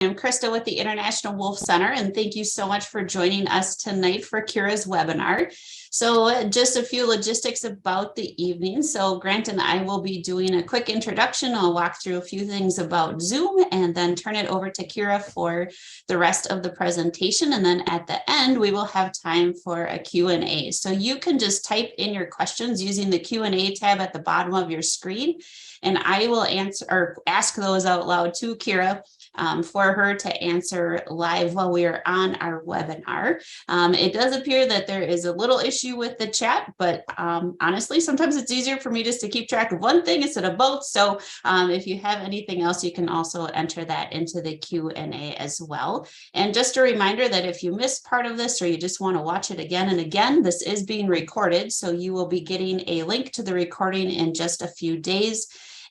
I'm Krista with the International Wolf Center, and thank you so much for joining us tonight for Kira's webinar. So just a few logistics about the evening. So Grant and I will be doing a quick introduction. I'll walk through a few things about Zoom and then turn it over to Kira for the rest of the presentation. And then at the end, we will have time for a Q&A. So you can just type in your questions using the Q&A tab at the bottom of your screen, and I will answer or ask those out loud to Kira for her to answer live while we are on our webinar. It does appear that there is a little issue with the chat, but honestly, sometimes it's easier for me just to keep track of one thing instead of both. So if you have anything else, you can also enter that into the Q&A as well. And just a reminder that if you missed part of this or you just want to watch it again and again, this is being recorded. So you will be getting a link to the recording in just a few days.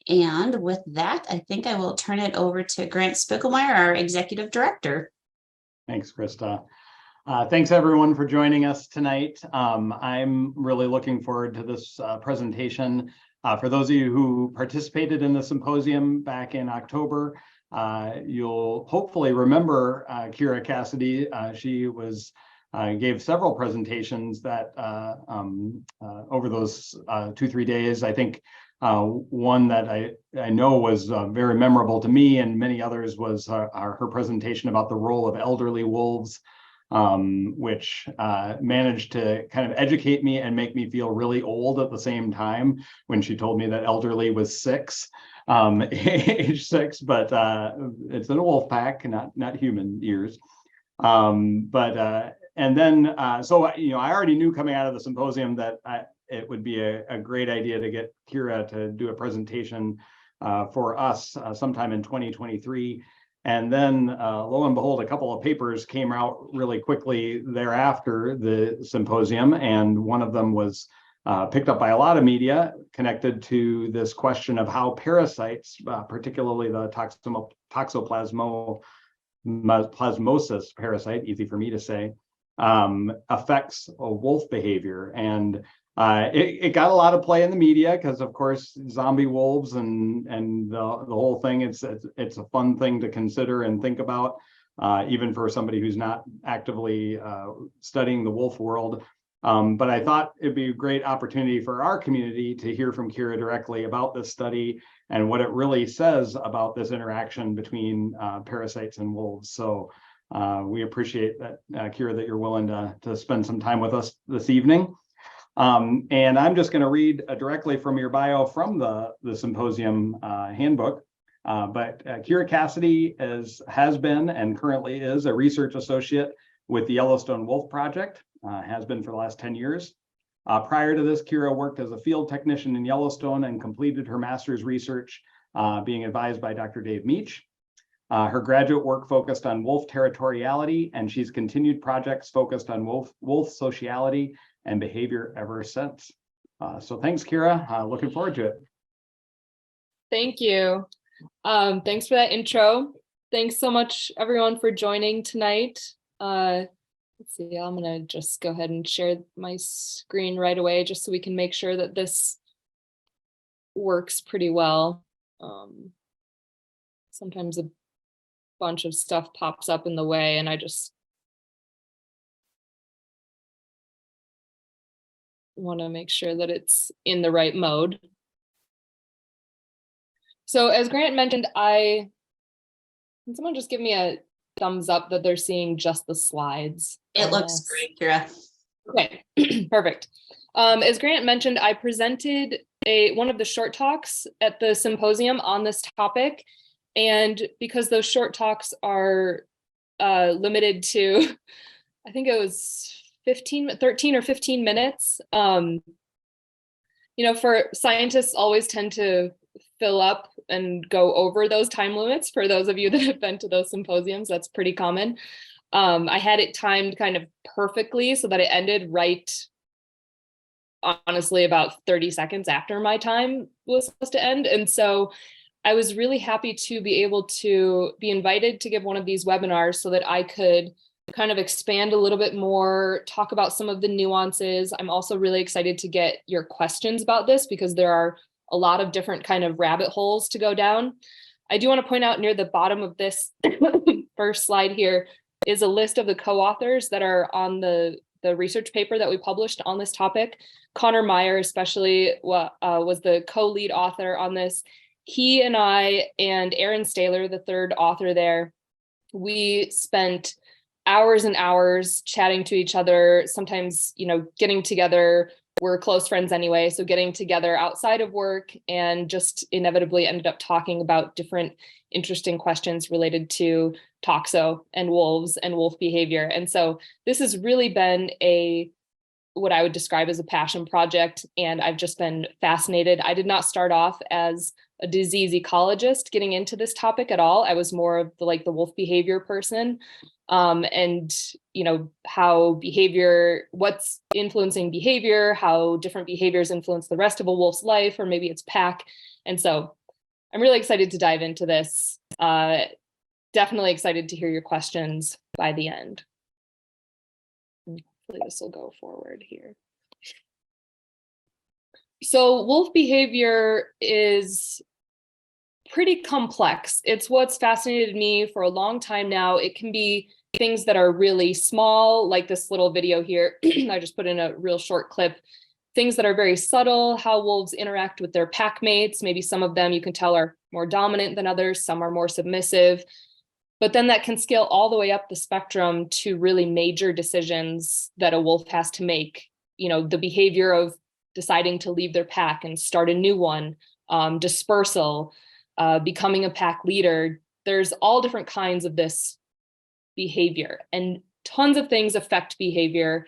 And with that, I think I will turn it over to Grant Spiegelmeier, our Executive Director. Thanks, Krista. Thanks, everyone, for joining us tonight. I'm really looking forward to this presentation. For those of you who participated in the symposium back in October, you'll hopefully remember Kira Cassidy. She gave several presentations that over those 2-3 days. I think one that I know was very memorable to me and many others was her presentation about the role of elderly wolves, which managed to kind of educate me and make me feel really old at the same time when she told me that elderly was 6, age 6, but it's an wolf pack, not human years. And then, so, I already knew coming out of the symposium that it would be a great idea to get Kira to do a presentation for us sometime in 2023. And then lo and behold, a couple of papers came out really quickly thereafter the symposium. And one of them was picked up by a lot of media connected to this question of how parasites, particularly the toxoplasmosis parasite, easy for me to say, affects wolf behavior. And it got a lot of play in the media because, of course, zombie wolves and the whole thing. It's a fun thing to consider and think about, even for somebody who's not actively studying the wolf world. But I thought it'd be a great opportunity for our community to hear from Kira directly about this study and what it really says about this interaction between parasites and wolves. So we appreciate that, Kira, that you're willing to spend some time with us this evening. And I'm just going to read directly from your bio from the symposium handbook. But Kira Cassidy has been and currently is a research associate with the Yellowstone Wolf Project, has been for the last 10 years. Prior to this, Kira worked as a field technician in Yellowstone and completed her master's research being advised by Dr. Dave Meach. Her graduate work focused on wolf territoriality, and she's continued projects focused on wolf sociality and behavior ever since. So thanks, Kira. Looking forward to it. Thank you. Thanks for that intro. Thanks so much, everyone, for joining tonight. Let's see, I'm going to just go ahead and share my screen right away just so we can make sure that this works pretty well. Sometimes a bunch of stuff pops up in the way and I just want to make sure that it's in the right mode. So as Grant mentioned, can someone just give me a thumbs up that they're seeing just the slides? It looks great, Kira. Okay, perfect. As Grant mentioned, I presented one of the short talks at the symposium on this topic. And because those short talks are limited to, I think it was 13 or 15 minutes. For scientists always tend to fill up and go over those time limits. For those of you that have been to those symposiums, that's pretty common. I had it timed kind of perfectly so that it ended right, honestly, about 30 seconds after my time was supposed to end. And so I was really happy to be able to be invited to give one of these webinars so that I could kind of expand a little bit more, talk about some of the nuances. I'm also really excited to get your questions about this because there are a lot of different kind of rabbit holes to go down. I do want to point out near the bottom of this first slide here is a list of the co-authors that are on the research paper that we published on this topic. Connor Meyer especially was the co-lead author on this. He and I and Aaron Staler, the third author there, we spent hours and hours chatting to each other, sometimes, getting together. We're close friends anyway, so getting together outside of work, and just inevitably ended up talking about different interesting questions related to toxo and wolves and wolf behavior. And so this has really been what I would describe as a passion project, and I've just been fascinated. I did not start off as a disease ecologist getting into this topic at all. I was more of the wolf behavior person. And how behavior, what's influencing behavior, how different behaviors influence the rest of a wolf's life, or maybe its pack. And so I'm really excited to dive into this. Definitely excited to hear your questions by the end. Hopefully this will go forward here. So wolf behavior is pretty complex. It's what's fascinated me for a long time now. It can be things that are really small, like this little video here. I just put in a real short clip. Things that are very subtle, how wolves interact with their pack mates. Maybe some of them you can tell are more dominant than others, some are more submissive. But then that can scale all the way up the spectrum to really major decisions that a wolf has to make. The behavior of deciding to leave their pack and start a new one, dispersal, becoming a pack leader. There's all different kinds of this behavior, and tons of things affect behavior.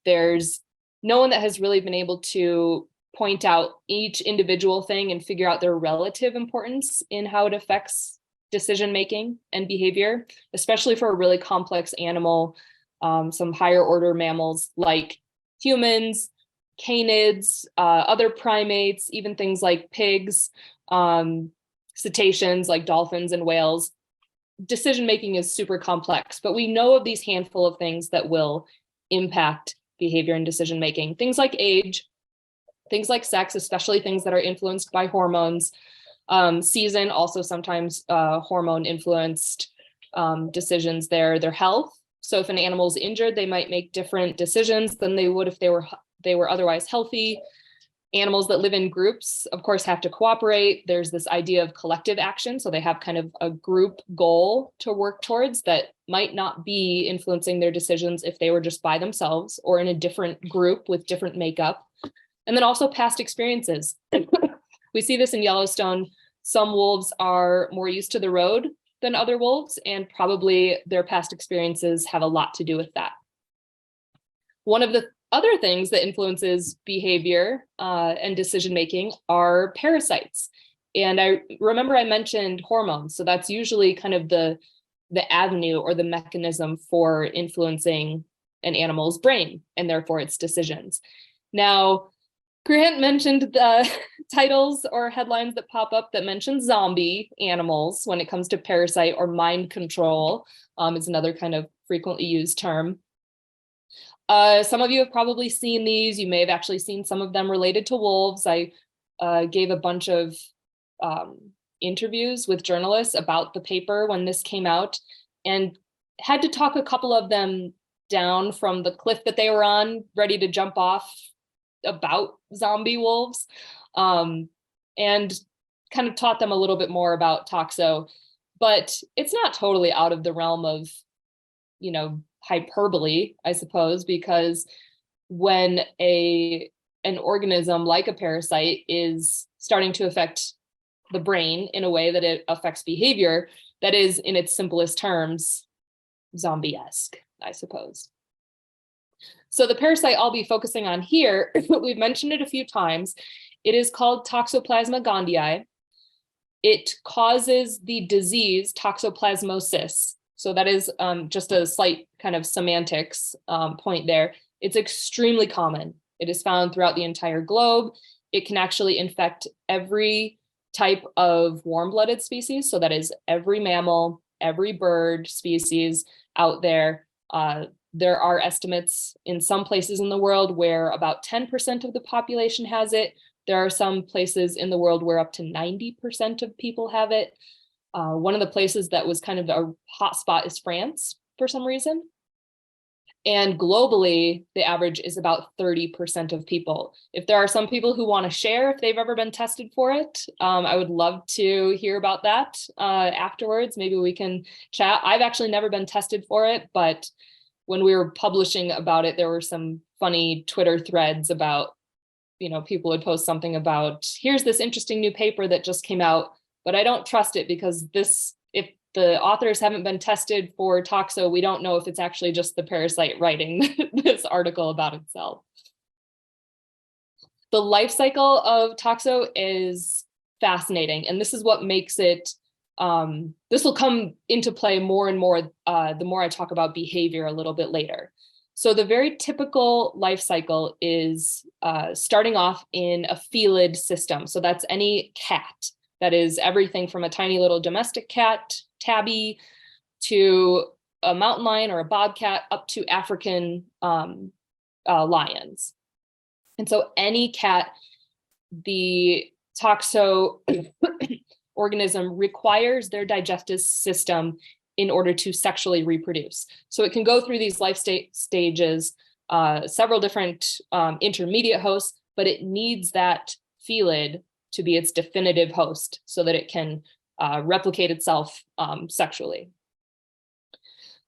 There's no one that has really been able to point out each individual thing and figure out their relative importance in how it affects decision making and behavior, especially for a really complex animal, some higher order mammals like humans, canids, other primates, even things like pigs, cetaceans like dolphins and whales. Decision making is super complex, but we know of these handful of things that will impact behavior and decision making. Things like age, things like sex, especially things that are influenced by hormones. Season, also sometimes hormone influenced decisions there. Their health. So if an animal is injured, they might make different decisions than they would if they were otherwise healthy. Animals that live in groups, of course, have to cooperate. There's this idea of collective action. So they have kind of a group goal to work towards that might not be influencing their decisions if they were just by themselves or in a different group with different makeup. And then also past experiences. We see this in Yellowstone. Some wolves are more used to the road than other wolves, and probably their past experiences have a lot to do with that. One of the other things that influences behavior and decision-making are parasites. And I remember I mentioned hormones. So that's usually kind of the avenue or the mechanism for influencing an animal's brain and therefore its decisions. Now, Grant mentioned the titles or headlines that pop up that mention zombie animals when it comes to parasite, or mind control is another kind of frequently used term. Some of you have probably seen these. You may have actually seen some of them related to wolves. I gave a bunch of interviews with journalists about the paper when this came out, and had to talk a couple of them down from the cliff that they were on, ready to jump off about zombie wolves, and kind of taught them a little bit more about toxo. But it's not totally out of the realm of, hyperbole, I suppose, because when an organism like a parasite is starting to affect the brain in a way that it affects behavior, that is, in its simplest terms, zombie-esque, I suppose. So the parasite I'll be focusing on here, we've mentioned it a few times. It is called Toxoplasma gondii. It causes the disease toxoplasmosis. So that is just a slight kind of semantics point there. It's extremely common. It is found throughout the entire globe. It can actually infect every type of warm-blooded species. So that is every mammal, every bird species out there. There are estimates in some places in the world where about 10% of the population has it. There are some places in the world where up to 90% of people have it. One of the places that was kind of a hot spot is France for some reason. And globally, the average is about 30% of people. If there are some people who want to share if they've ever been tested for it, I would love to hear about that afterwards. Maybe we can chat. I've actually never been tested for it, but when we were publishing about it, there were some funny Twitter threads about, people would post something about, here's this interesting new paper that just came out, but I don't trust it because if the authors haven't been tested for toxo, we don't know if it's actually just the parasite writing this article about itself. The life cycle of toxo is fascinating, and this is what makes it, this will come into play more and more the more I talk about behavior a little bit later. So the very typical life cycle is starting off in a felid system. So that's any cat. That is everything from a tiny little domestic cat, tabby, to a mountain lion or a bobcat, up to African lions. And so any cat, the toxo organism requires their digestive system in order to sexually reproduce. So it can go through these life stages, several different intermediate hosts, but it needs that felid to be its definitive host so that it can replicate itself sexually.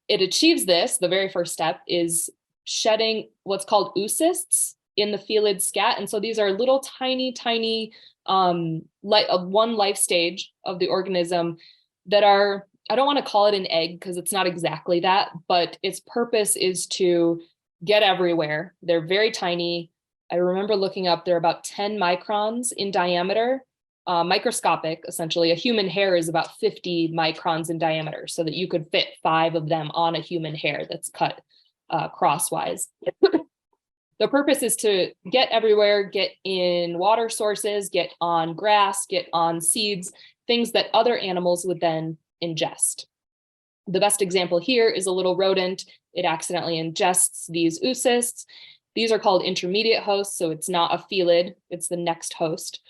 It achieves this. The very first step is shedding what's called oocysts in the felid scat. And so these are little tiny one life stage of the organism that are, I don't want to call it an egg because it's not exactly that, but its purpose is to get everywhere. They're very tiny. I remember looking up, they're about 10 microns in diameter, microscopic, essentially. A human hair is about 50 microns in diameter, so that you could fit 5 of them on a human hair that's cut crosswise. The purpose is to get everywhere, get in water sources, get on grass, get on seeds, things that other animals would then ingest. The best example here is a little rodent. It accidentally ingests these oocysts. These are called intermediate hosts, so it's not a felid, it's the next host.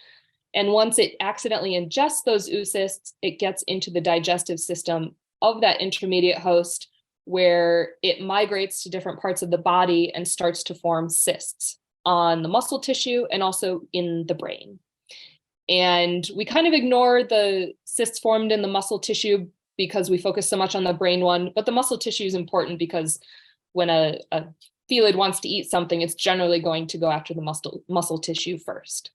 And once it accidentally ingests those oocysts, it gets into the digestive system of that intermediate host, where it migrates to different parts of the body and starts to form cysts on the muscle tissue and also in the brain. And we kind of ignore the cysts formed in the muscle tissue because we focus so much on the brain one, but the muscle tissue is important because when a felid wants to eat something, it's generally going to go after the muscle tissue first.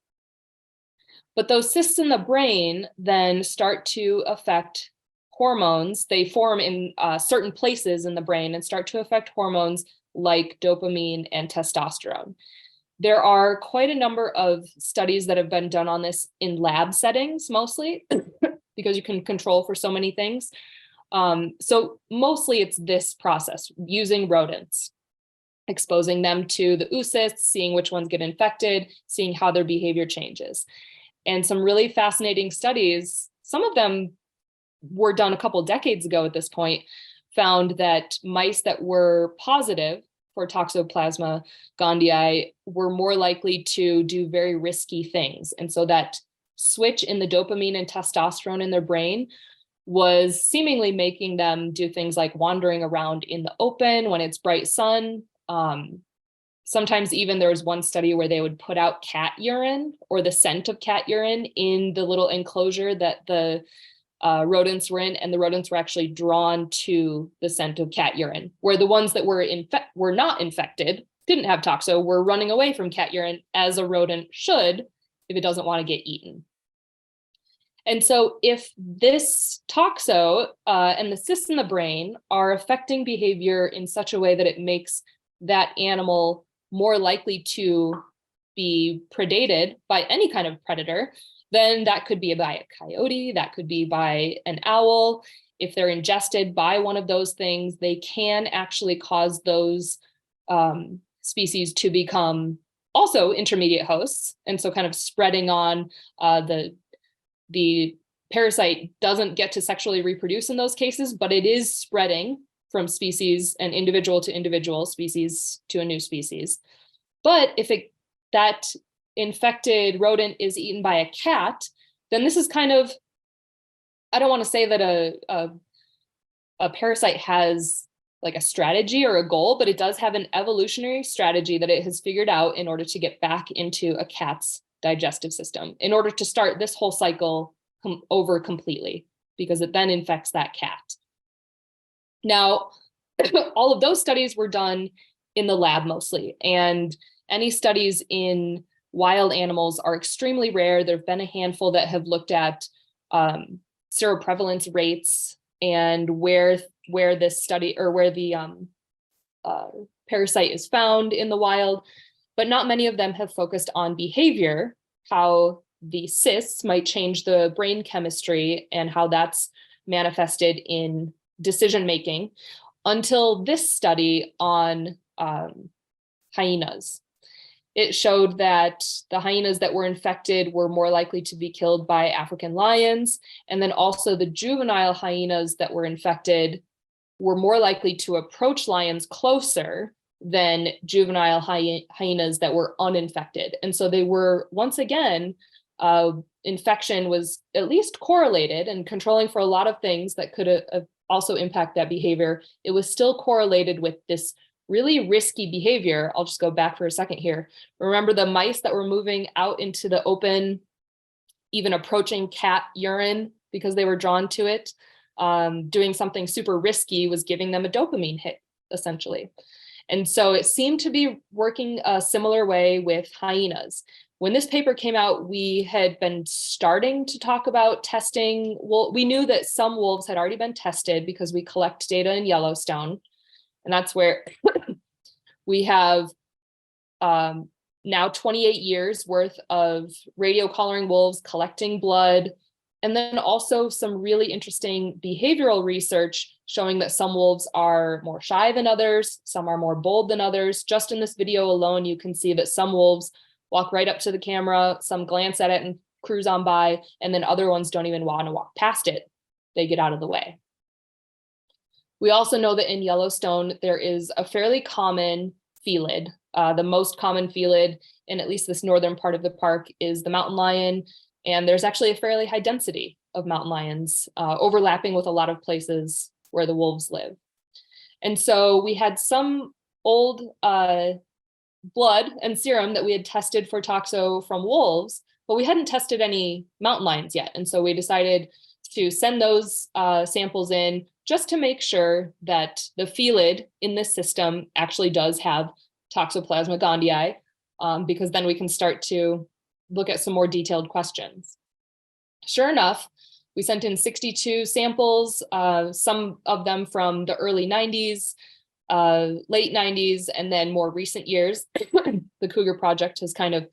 But those cysts in the brain then start to affect hormones. They form in certain places in the brain and start to affect hormones like dopamine and testosterone. There are quite a number of studies that have been done on this in lab settings, mostly, because you can control for so many things. So mostly it's this process, using rodents, exposing them to the oocysts, seeing which ones get infected, seeing how their behavior changes. And some really fascinating studies, some of them were done a couple decades ago at this point, found that mice that were positive for Toxoplasma gondii were more likely to do very risky things. And so that switch in the dopamine and testosterone in their brain was seemingly making them do things like wandering around in the open when it's bright sun. Sometimes even there was one study where they would put out cat urine or the scent of cat urine in the little enclosure that the rodents were in, and the rodents were actually drawn to the scent of cat urine, where the ones that were not infected, didn't have toxo, were running away from cat urine, as a rodent should if it doesn't want to get eaten. And so if this toxo and the cysts in the brain are affecting behavior in such a way that it makes that animal more likely to be predated by any kind of predator, then that could be by a coyote, that could be by an owl. If they're ingested by one of those things, they can actually cause those species to become also intermediate hosts. And so kind of spreading on the parasite doesn't get to sexually reproduce in those cases, but it is spreading from species and individual to individual, species to a new species. But if that infected rodent is eaten by a cat, then this is kind of I don't want to say that a parasite has like a strategy or a goal, but it does have an evolutionary strategy that it has figured out in order to get back into a cat's digestive system, in order to start this whole cycle over completely, because it then infects that cat. Now, all of those studies were done in the lab mostly, and any studies in wild animals are extremely rare. There have been a handful that have looked at seroprevalence rates and where this study, or where the parasite is found in the wild, but not many of them have focused on behavior, how the cysts might change the brain chemistry and how that's manifested in decision making, until this study on hyenas. It showed that the hyenas that were infected were more likely to be killed by African lions. And then also the juvenile hyenas that were infected were more likely to approach lions closer than juvenile hyenas that were uninfected. And so they were, once again, infection was at least correlated, and controlling for a lot of things that could also impact that behavior. It was still correlated with this really risky behavior. I'll just go back for a second here. Remember the mice that were moving out into the open, even approaching cat urine because they were drawn to it? Doing something super risky was giving them a dopamine hit, essentially. And so it seemed to be working a similar way with hyenas. When this paper came out, we had been starting to talk about testing. Well, we knew that some wolves had already been tested because we collect data in Yellowstone. And that's where we have now 28 years worth of radio collaring wolves collecting blood, and then also some really interesting behavioral research showing that some wolves are more shy than others, some are more bold than others. Just in this video alone, you can see that some wolves walk right up to the camera, some glance at it and cruise on by, and then other ones don't even want to walk past it. They get out of the way. We also know that in Yellowstone, there is a fairly common felid. The most common felid in at least this northern part of the park is the mountain lion. And there's actually a fairly high density of mountain lions, overlapping with a lot of places where the wolves live. And so we had some old blood and serum that we had tested for toxo from wolves, but we hadn't tested any mountain lions yet. And so we decided to send those samples in just to make sure that the felid in this system actually does have Toxoplasma gondii, because then we can start to look at some more detailed questions. Sure enough, we sent in 62 samples, some of them from the early 90s, late 90s, and then more recent years. The Cougar Project has kind of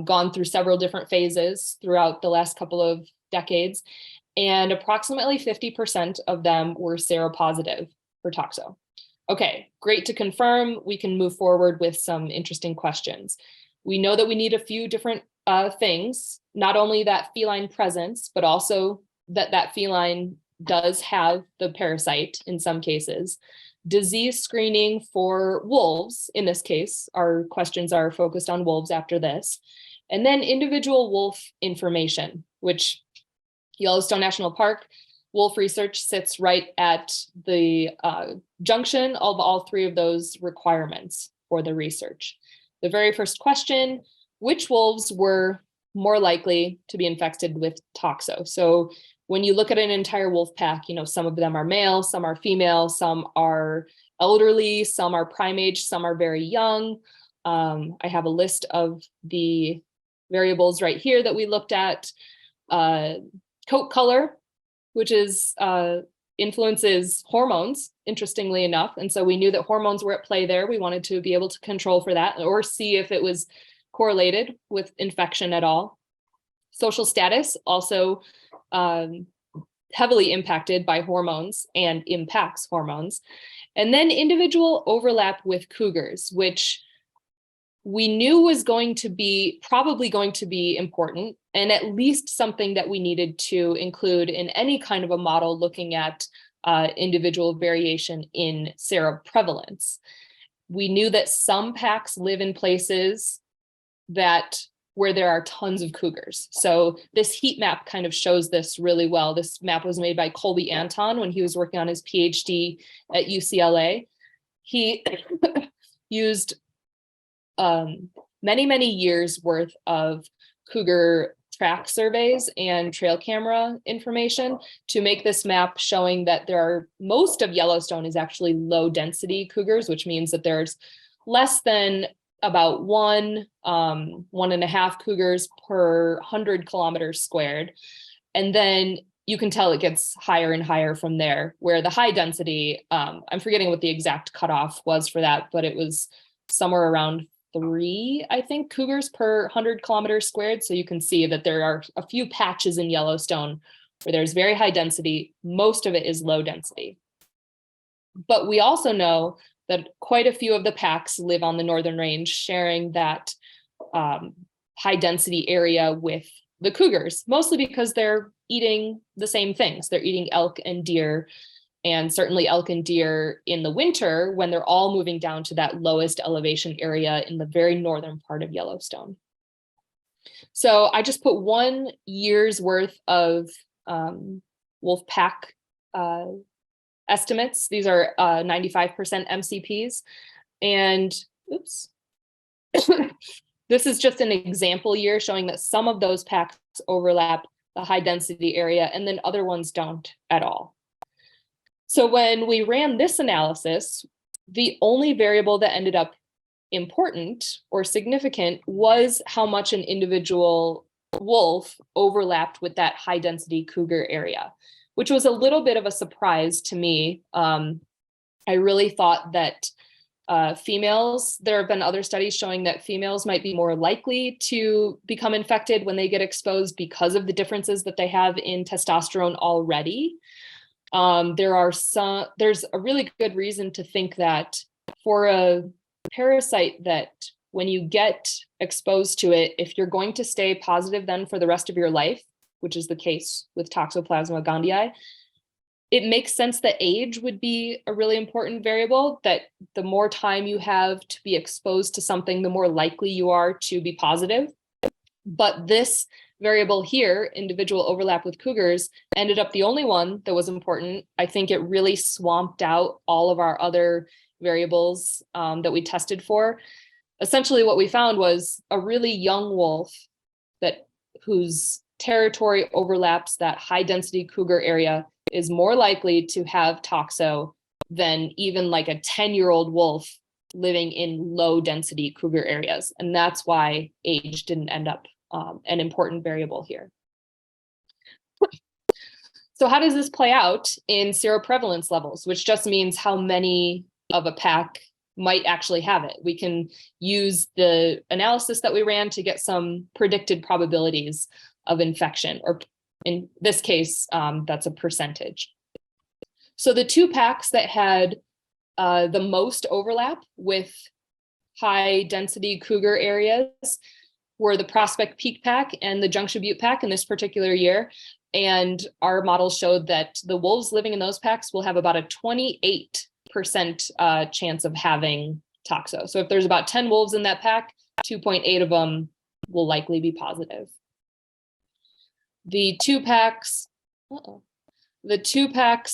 gone through several different phases throughout the last couple of decades, and approximately 50% of them were seropositive for toxo. Okay, great to confirm. We can move forward with some interesting questions. We know that we need a few different things, not only that feline presence, but also that that feline does have the parasite in some cases. Disease screening for wolves, in this case, our questions are focused on wolves after this. And then individual wolf information, which Yellowstone National Park wolf research sits right at the junction of all three of those requirements for the research. The very first question, which wolves were more likely to be infected with toxo? So when you look at an entire wolf pack, you know, some of them are male, some are female, some are elderly, some are prime age, some are very young. I have a list of the variables right here that we looked at. Coat color, which is influences hormones, interestingly enough. And so we knew that hormones were at play there. We wanted to be able to control for that or see if it was correlated with infection at all. Social status, also heavily impacted by hormones and impacts hormones. And then individual overlap with cougars, which we knew was probably going to be important, and at least something that we needed to include in any kind of a model looking at individual variation in seroprevalence. We knew that some packs live in places that where there are tons of cougars. So this heat map kind of shows this really well. This map was made by Colby Anton when he was working on his PhD at UCLA. He used many years worth of cougar track surveys and trail camera information to make this map, showing that most of Yellowstone is actually low density cougars, which means that there's less than about 1.5 cougars per 100 kilometers squared. And then you can tell it gets higher and higher from there, where the high density, I'm forgetting what the exact cutoff was for that, but it was somewhere around 3, I think, cougars per 100 kilometers squared. So you can see that there are a few patches in Yellowstone where there's very high density. Most of it is low density. But we also know that quite a few of the packs live on the northern range, sharing that high density area with the cougars, mostly because they're eating the same things. They're eating elk and deer, and certainly elk and deer in the winter when they're all moving down to that lowest elevation area in the very northern part of Yellowstone. So I just put 1 year's worth of wolf pack estimates. These are 95% MCPs. And oops, this is just an example year showing that some of those packs overlap the high density area and then other ones don't at all. So when we ran this analysis, the only variable that ended up important or significant was how much an individual wolf overlapped with that high density cougar area, which was a little bit of a surprise to me. I really thought that females, there have been other studies showing that females might be more likely to become infected when they get exposed because of the differences that they have in testosterone already. There's a really good reason to think that for a parasite that when you get exposed to it, if you're going to stay positive then for the rest of your life, which is the case with Toxoplasma gondii, it makes sense that age would be a really important variable, that the more time you have to be exposed to something, the more likely you are to be positive. But this variable here, individual overlap with cougars, ended up the only one that was important. I think it really swamped out all of our other variables that we tested for. Essentially what we found was a really young wolf whose territory overlaps that high density cougar area is more likely to have toxo than even like a 10-year-old wolf living in low density cougar areas. And that's why age didn't end up an important variable here. So how does this play out in seroprevalence levels, which just means how many of a pack might actually have it? We can use the analysis that we ran to get some predicted probabilities of infection, or in this case, that's a percentage. So the 2 packs that had the most overlap with high density cougar areas were the Prospect Peak pack and the Junction Butte pack in this particular year. And our models showed that the wolves living in those packs will have about a 28% chance of having toxo. So if there's about 10 wolves in that pack, 2.8 of them will likely be positive. The 2 packs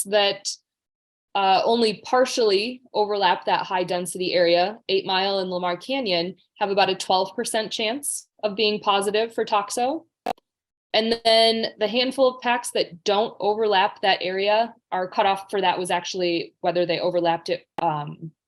that only partially overlap that high density area, 8 Mile and Lamar Canyon, have about a 12% chance of being positive for toxo. And then the handful of packs that don't overlap that area, our cutoff for that was actually whether they overlapped it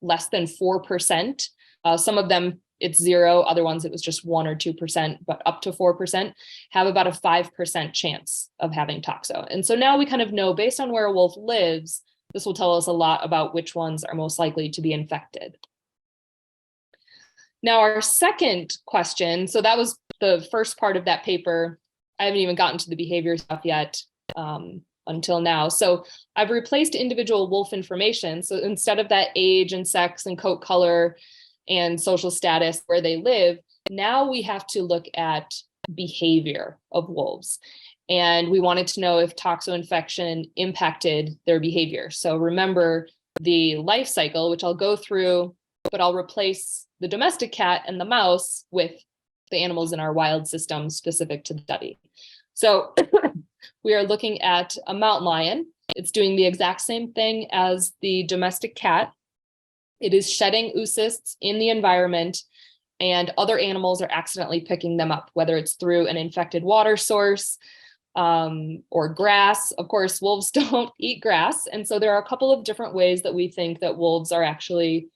less than 4%. Some of them it's 0, other ones it was just 1 or 2%, but up to 4% have about a 5% chance of having toxo. And so now we kind of know, based on where a wolf lives, this will tell us a lot about which ones are most likely to be infected. Now, our second question, so that was the first part of that paper. I haven't even gotten to the behavior stuff yet until now. So I've replaced individual wolf information. So instead of that age and sex and coat color and social status where they live, now we have to look at behavior of wolves. And we wanted to know if toxo infection impacted their behavior. So remember the life cycle, which I'll go through, but I'll replace the domestic cat and the mouse with the animals in our wild system specific to the study. So we are looking at a mountain lion. It's doing the exact same thing as the domestic cat. It is shedding oocysts in the environment, and other animals are accidentally picking them up, whether it's through an infected water source or grass. Of course, wolves don't eat grass. And so there are a couple of different ways that we think that wolves are actually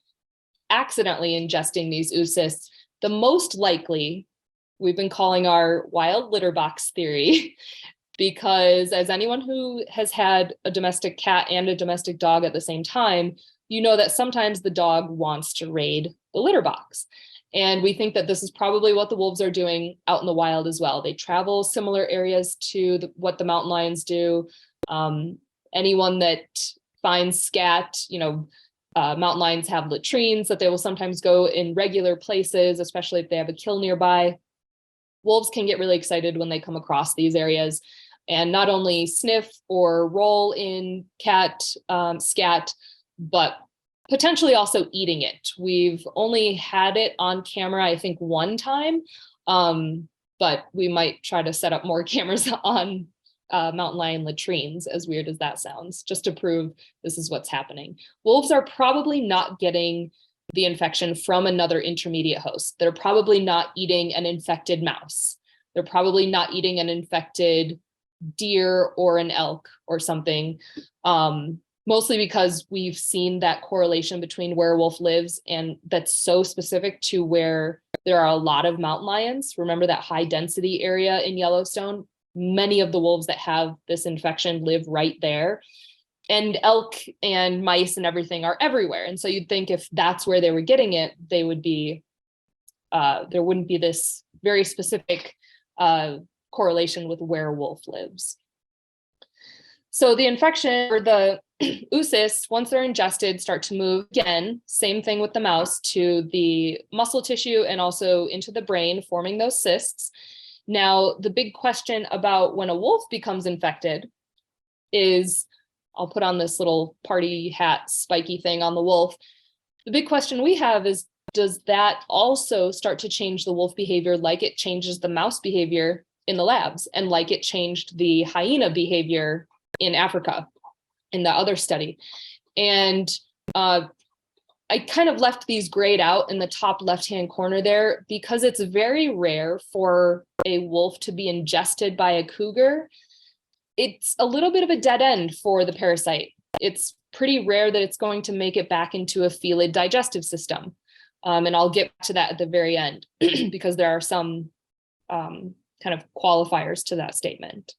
accidentally ingesting these oocysts. The most likely, we've been calling our wild litter box theory, because as anyone who has had a domestic cat and a domestic dog at the same time, you know that sometimes the dog wants to raid the litter box. And we think that this is probably what the wolves are doing out in the wild as well. They travel similar areas to what the mountain lions do. Anyone that finds scat, mountain lions have latrines that they will sometimes go in regular places, especially if they have a kill nearby. Wolves can get really excited when they come across these areas and not only sniff or roll in cat scat, but potentially also eating it. We've only had it on camera, I think, one time, but we might try to set up more cameras on mountain lion latrines, as weird as that sounds, just to prove this is what's happening. Wolves are probably not getting the infection from another intermediate host. They're probably not eating an infected mouse. They're probably not eating an infected deer or an elk or something, mostly because we've seen that correlation between where a wolf lives, and that's so specific to where there are a lot of mountain lions. Remember that high density area in Yellowstone? Many of the wolves that have this infection live right there. And elk and mice and everything are everywhere. And so you'd think if that's where they were getting it, they would be, there wouldn't be this very specific correlation with where a wolf lives. So the infection, or the oocysts, once they're ingested, start to move again, same thing with the mouse, to the muscle tissue and also into the brain, forming those cysts. Now, the big question about when a wolf becomes infected is, I'll put on this little party hat spiky thing on the wolf. The big question we have is, does that also start to change the wolf behavior like it changes the mouse behavior in the labs, and like it changed the hyena behavior in Africa in the other study? And I kind of left these grayed out in the top left-hand corner there because it's very rare for a wolf to be ingested by a cougar. It's a little bit of a dead end for the parasite. It's pretty rare that it's going to make it back into a felid digestive system. And I'll get to that at the very end because there are some kind of qualifiers to that statement.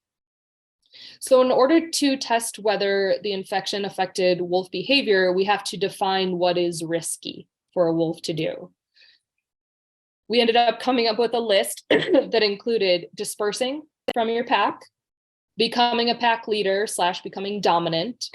So in order to test whether the infection affected wolf behavior, we have to define what is risky for a wolf to do. We ended up coming up with a list that included dispersing from your pack, becoming a pack leader / becoming dominant,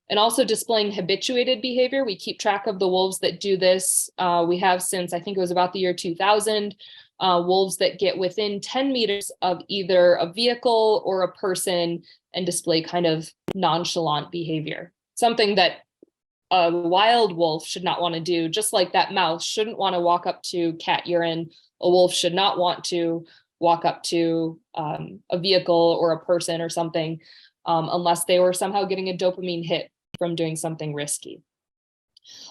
and also displaying habituated behavior. We keep track of the wolves that do this. We have since, I think it was about the year 2000, wolves that get within 10 meters of either a vehicle or a person and display kind of nonchalant behavior. Something that a wild wolf should not want to do, just like that mouse shouldn't want to walk up to cat urine. A wolf should not want to walk up to a vehicle or a person or something unless they were somehow getting a dopamine hit from doing something risky.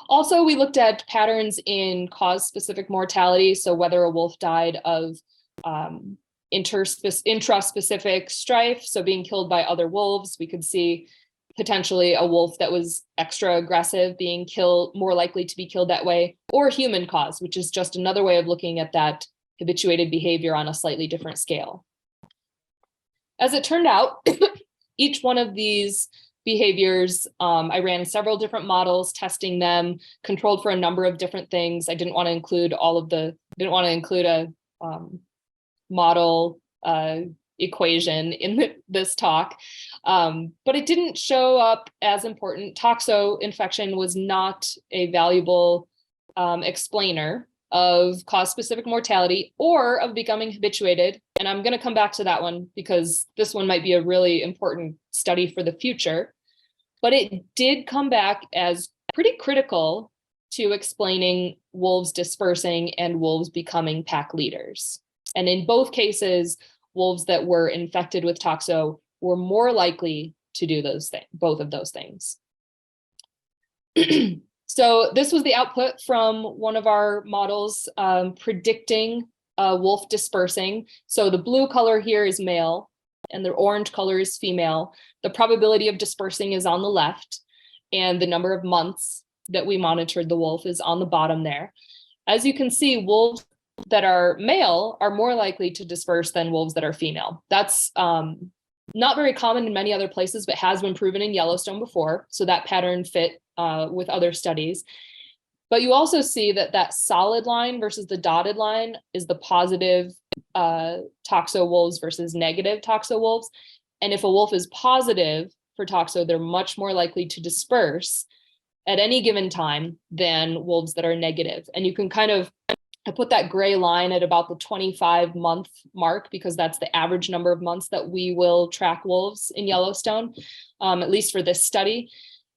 Also, we looked at patterns in cause-specific mortality, so whether a wolf died of intraspecific strife, so being killed by other wolves. We could see potentially a wolf that was extra aggressive being killed, more likely to be killed that way, or human cause, which is just another way of looking at that habituated behavior on a slightly different scale. As it turned out, each one of these behaviors, I ran several different models, testing them, controlled for a number of different things. I didn't want to include a model equation in this talk, but it didn't show up as important. Toxo infection was not a valuable explainer of cause-specific mortality or of becoming habituated. And I'm going to come back to that one because this one might be a really important study for the future. But it did come back as pretty critical to explaining wolves dispersing and wolves becoming pack leaders. And in both cases, wolves that were infected with toxo were more likely to do those things, both of those things. So this was the output from one of our models predicting wolf dispersing. So the blue color here is male and the orange color is female. The probability of dispersing is on the left, and the number of months that we monitored the wolf is on the bottom there. As you can see, wolves that are male are more likely to disperse than wolves that are female. That's not very common in many other places, but has been proven in Yellowstone before. So that pattern fit with other studies. But you also see that that solid line versus the dotted line is the positive toxo wolves versus negative toxo wolves. And if a wolf is positive for toxo, they're much more likely to disperse at any given time than wolves that are negative. And you can kind of, I put that gray line at about the 25-month mark because that's the average number of months that we will track wolves in Yellowstone, at least for this study.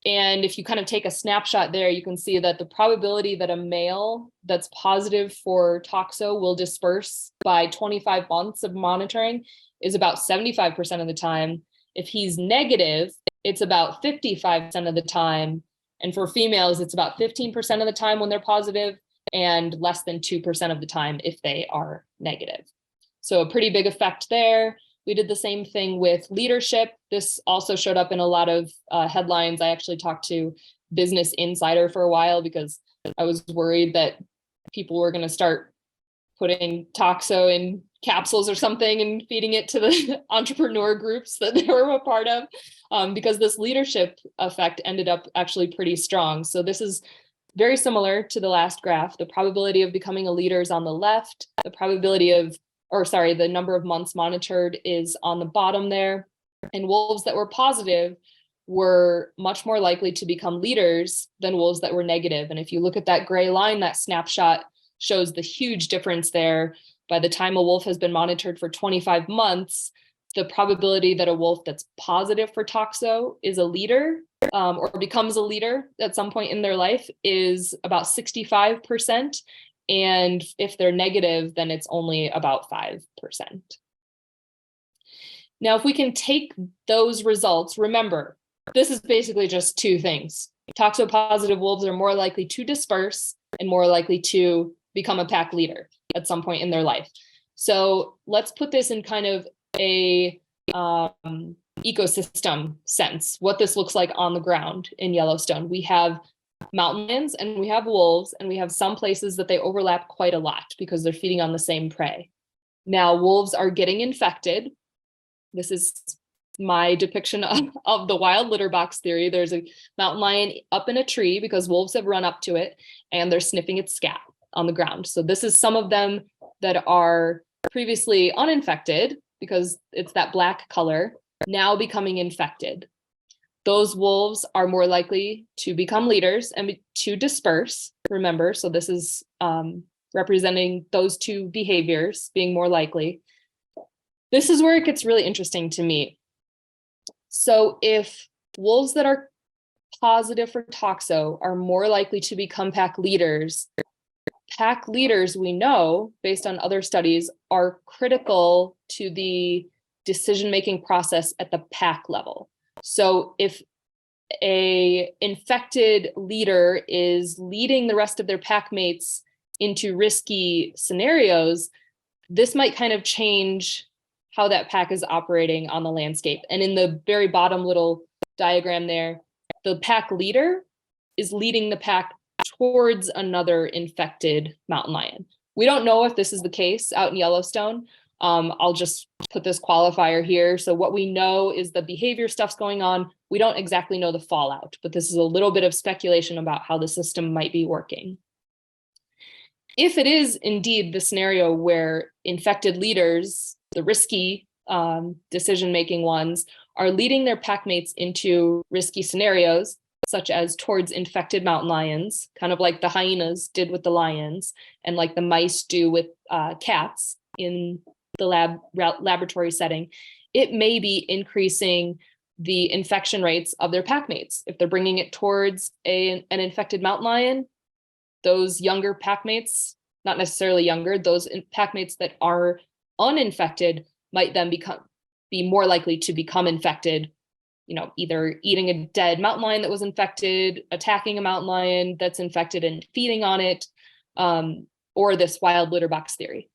And if you kind of take a snapshot there, you can see that the probability that a male that's positive for toxo will disperse by 25 months of monitoring is about 75% of the time. If he's negative, it's about 55% of the time. And for females, it's about 15% of the time when they're positive and less than 2% of the time if they are negative. So a pretty big effect there. We did the same thing with leadership. This also showed up in a lot of headlines. I actually talked to Business Insider for a while because I was worried that people were going to start putting toxo in capsules or something and feeding it to the entrepreneur groups that they were a part of, because this leadership effect ended up actually pretty strong. So this is very similar to the last graph. The probability of becoming a leader is on the left. The probability of, the number of months monitored is on the bottom there. And wolves that were positive were much more likely to become leaders than wolves that were negative. And if you look at that gray line, that snapshot shows the huge difference there. By the time a wolf has been monitored for 25 months, the probability that a wolf that's positive for toxo is a leader or becomes a leader at some point in their life is about 65%. And if they're negative, then it's only about 5%. Now, if we can take those results, remember, this is basically just two things. Toxopositive wolves are more likely to disperse and more likely to become a pack leader at some point in their life. So let's put this in kind of a ecosystem sense, what this looks like on the ground in Yellowstone. We have mountain lions and we have wolves, and we have some places that they overlap quite a lot because they're feeding on the same prey. Now, wolves are getting infected. This is my depiction of the wild litter box theory. There's a mountain lion up in a tree because wolves have run up to it and they're sniffing its scat on the ground. So this is some of them that are previously uninfected because it's that black color, now becoming infected. Those wolves are more likely to become leaders and to disperse, remember. So this is representing those two behaviors being more likely. This is where it gets really interesting to me. So if wolves that are positive for toxo are more likely to become pack leaders, we know, based on other studies, are critical to the decision-making process at the pack level. So if a infected leader is leading the rest of their pack mates into risky scenarios, this might kind of change how that pack is operating on the landscape. And in the very bottom little diagram there, the pack leader is leading the pack towards another infected mountain lion. We don't know if this is the case out in Yellowstone. I'll just put this qualifier here. So what we know is the behavior stuff's going on. We don't exactly know the fallout, but this is a little bit of speculation about how the system might be working. If it is indeed the scenario where infected leaders, the risky decision-making ones, are leading their pack mates into risky scenarios, such as towards infected mountain lions, kind of like the hyenas did with the lions, and like the mice do with cats in the laboratory setting, it may be increasing the infection rates of their pack mates. If they're bringing it towards an infected mountain lion, those younger pack mates, not necessarily younger, those pack mates that are uninfected might then be more likely to become infected, either eating a dead mountain lion that was infected, attacking a mountain lion that's infected and feeding on it, or this wild litter box theory.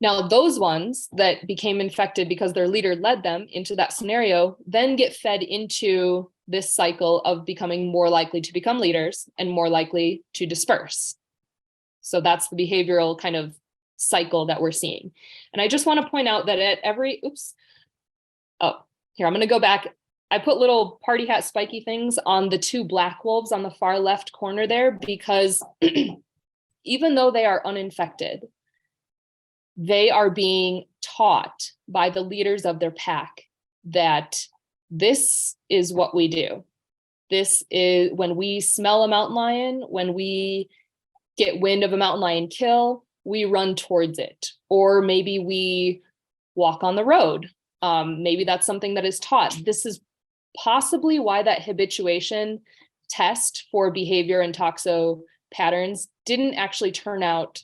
Now, those ones that became infected because their leader led them into that scenario then get fed into this cycle of becoming more likely to become leaders and more likely to disperse. So that's the behavioral kind of cycle that we're seeing. And I just want to point out that at every, I'm going to go back. I put little party hat spiky things on the two black wolves on the far left corner there, because even though they are uninfected, they are being taught by the leaders of their pack that this is what we do. This is when we smell a mountain lion, when we get wind of a mountain lion kill, we run towards it. Or maybe we walk on the road. Maybe that's something that is taught. This is possibly why that habituation test for behavior and toxo patterns didn't actually turn out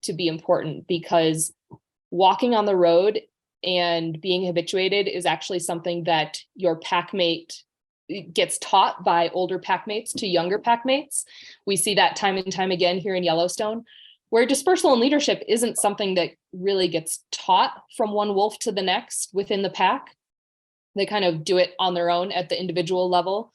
to be important, because walking on the road and being habituated is actually something that your pack mate gets taught by older pack mates to younger pack mates. We see that time and time again here in Yellowstone, where dispersal and leadership isn't something that really gets taught from one wolf to the next within the pack. They kind of do it on their own at the individual level,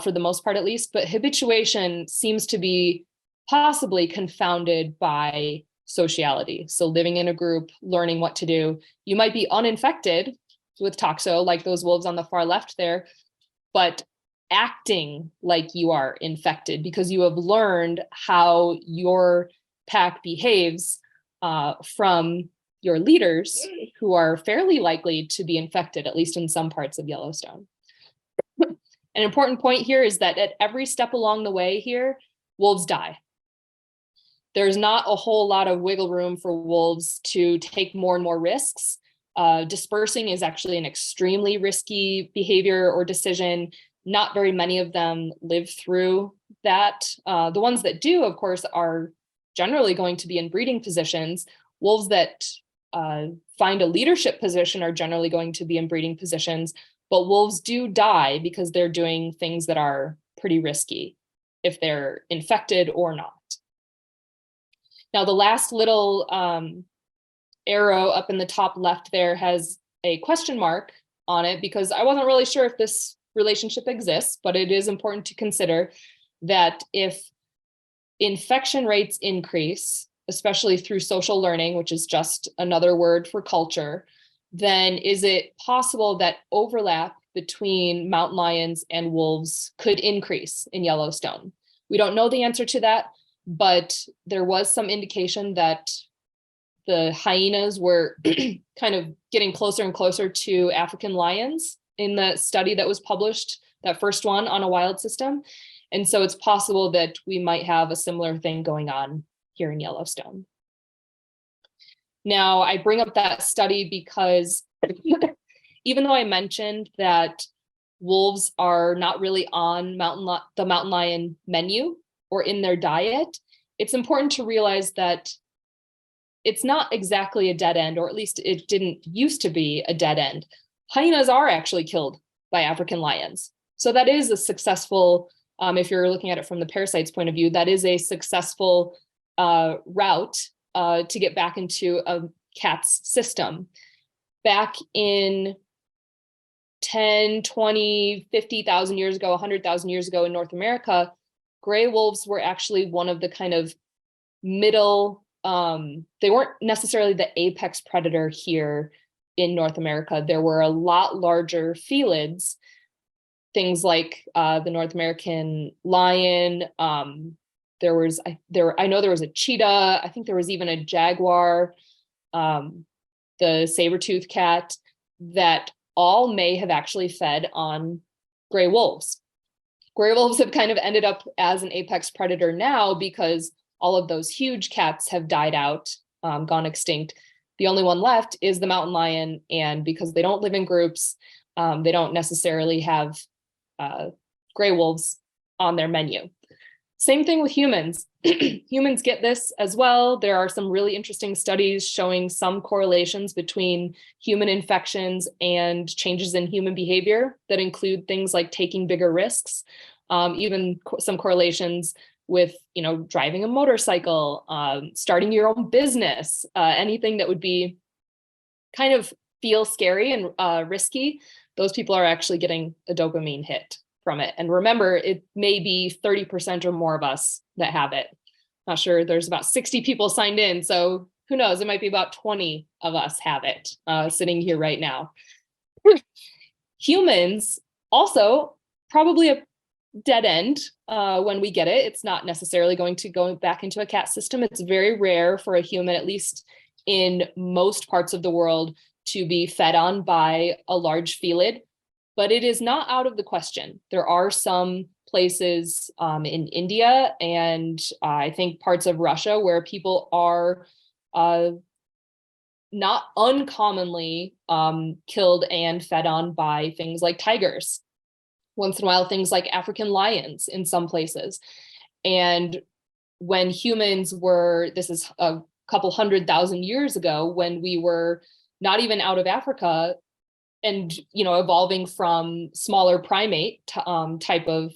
for the most part at least, but habituation seems to be possibly confounded by sociality. So living in a group, learning what to do. You might be uninfected with toxo, like those wolves on the far left there, but acting like you are infected because you have learned how your pack behaves from your leaders, who are fairly likely to be infected, at least in some parts of Yellowstone. An important point here is that at every step along the way here, wolves die. There's not a whole lot of wiggle room for wolves to take more and more risks. Dispersing is actually an extremely risky behavior or decision. Not very many of them live through that. The ones that do, of course, are generally going to be in breeding positions. Wolves that find a leadership position are generally going to be in breeding positions, but wolves do die because they're doing things that are pretty risky if they're infected or not. Now, the last little arrow up in the top left there has a question mark on it, because I wasn't really sure if this relationship exists, but it is important to consider that if infection rates increase, especially through social learning, which is just another word for culture, then is it possible that overlap between mountain lions and wolves could increase in Yellowstone? We don't know the answer to that, but there was some indication that the hyenas were kind of getting closer and closer to African lions in the study that was published, that first one on a wild system. And so it's possible that we might have a similar thing going on here in Yellowstone. Now, I bring up that study because even though I mentioned that wolves are not really on the mountain lion menu or in their diet, it's important to realize that it's not exactly a dead end, or at least it didn't used to be a dead end. Hyenas are actually killed by African lions. So that is a successful, if you're looking at it from the parasites point of view, that is a successful route to get back into a cat's system. Back in 10, 20, 50,000 years ago, 100,000 years ago in North America, gray wolves were actually one of the kind of middle, they weren't necessarily the apex predator here in North America. There were a lot larger felids, things like the North American lion. I know there was a cheetah. I think there was even a jaguar, the saber-toothed cat, that all may have actually fed on gray wolves. Gray wolves have kind of ended up as an apex predator now because all of those huge cats have died out, gone extinct. The only one left is the mountain lion, and because they don't live in groups, they don't necessarily have gray wolves on their menu. Same thing with humans. Humans get this as well. There are some really interesting studies showing some correlations between human infections and changes in human behavior that include things like taking bigger risks, even some correlations with, driving a motorcycle, starting your own business, anything that would be kind of feel scary and risky. Those people are actually getting a dopamine hit from it. And remember, it may be 30% or more of us that have it. Not sure, there's about 60 people signed in. So who knows, it might be about 20 of us have it sitting here right now. Humans also probably a dead end when we get it. It's not necessarily going to go back into a cat system. It's very rare for a human, at least in most parts of the world, to be fed on by a large felid. But it is not out of the question. There are some places in India and I think parts of Russia where people are not uncommonly killed and fed on by things like tigers. Once in a while, things like African lions in some places. And when humans were, this is a couple 100,000 years ago, when we were not even out of Africa, and evolving from smaller primate type of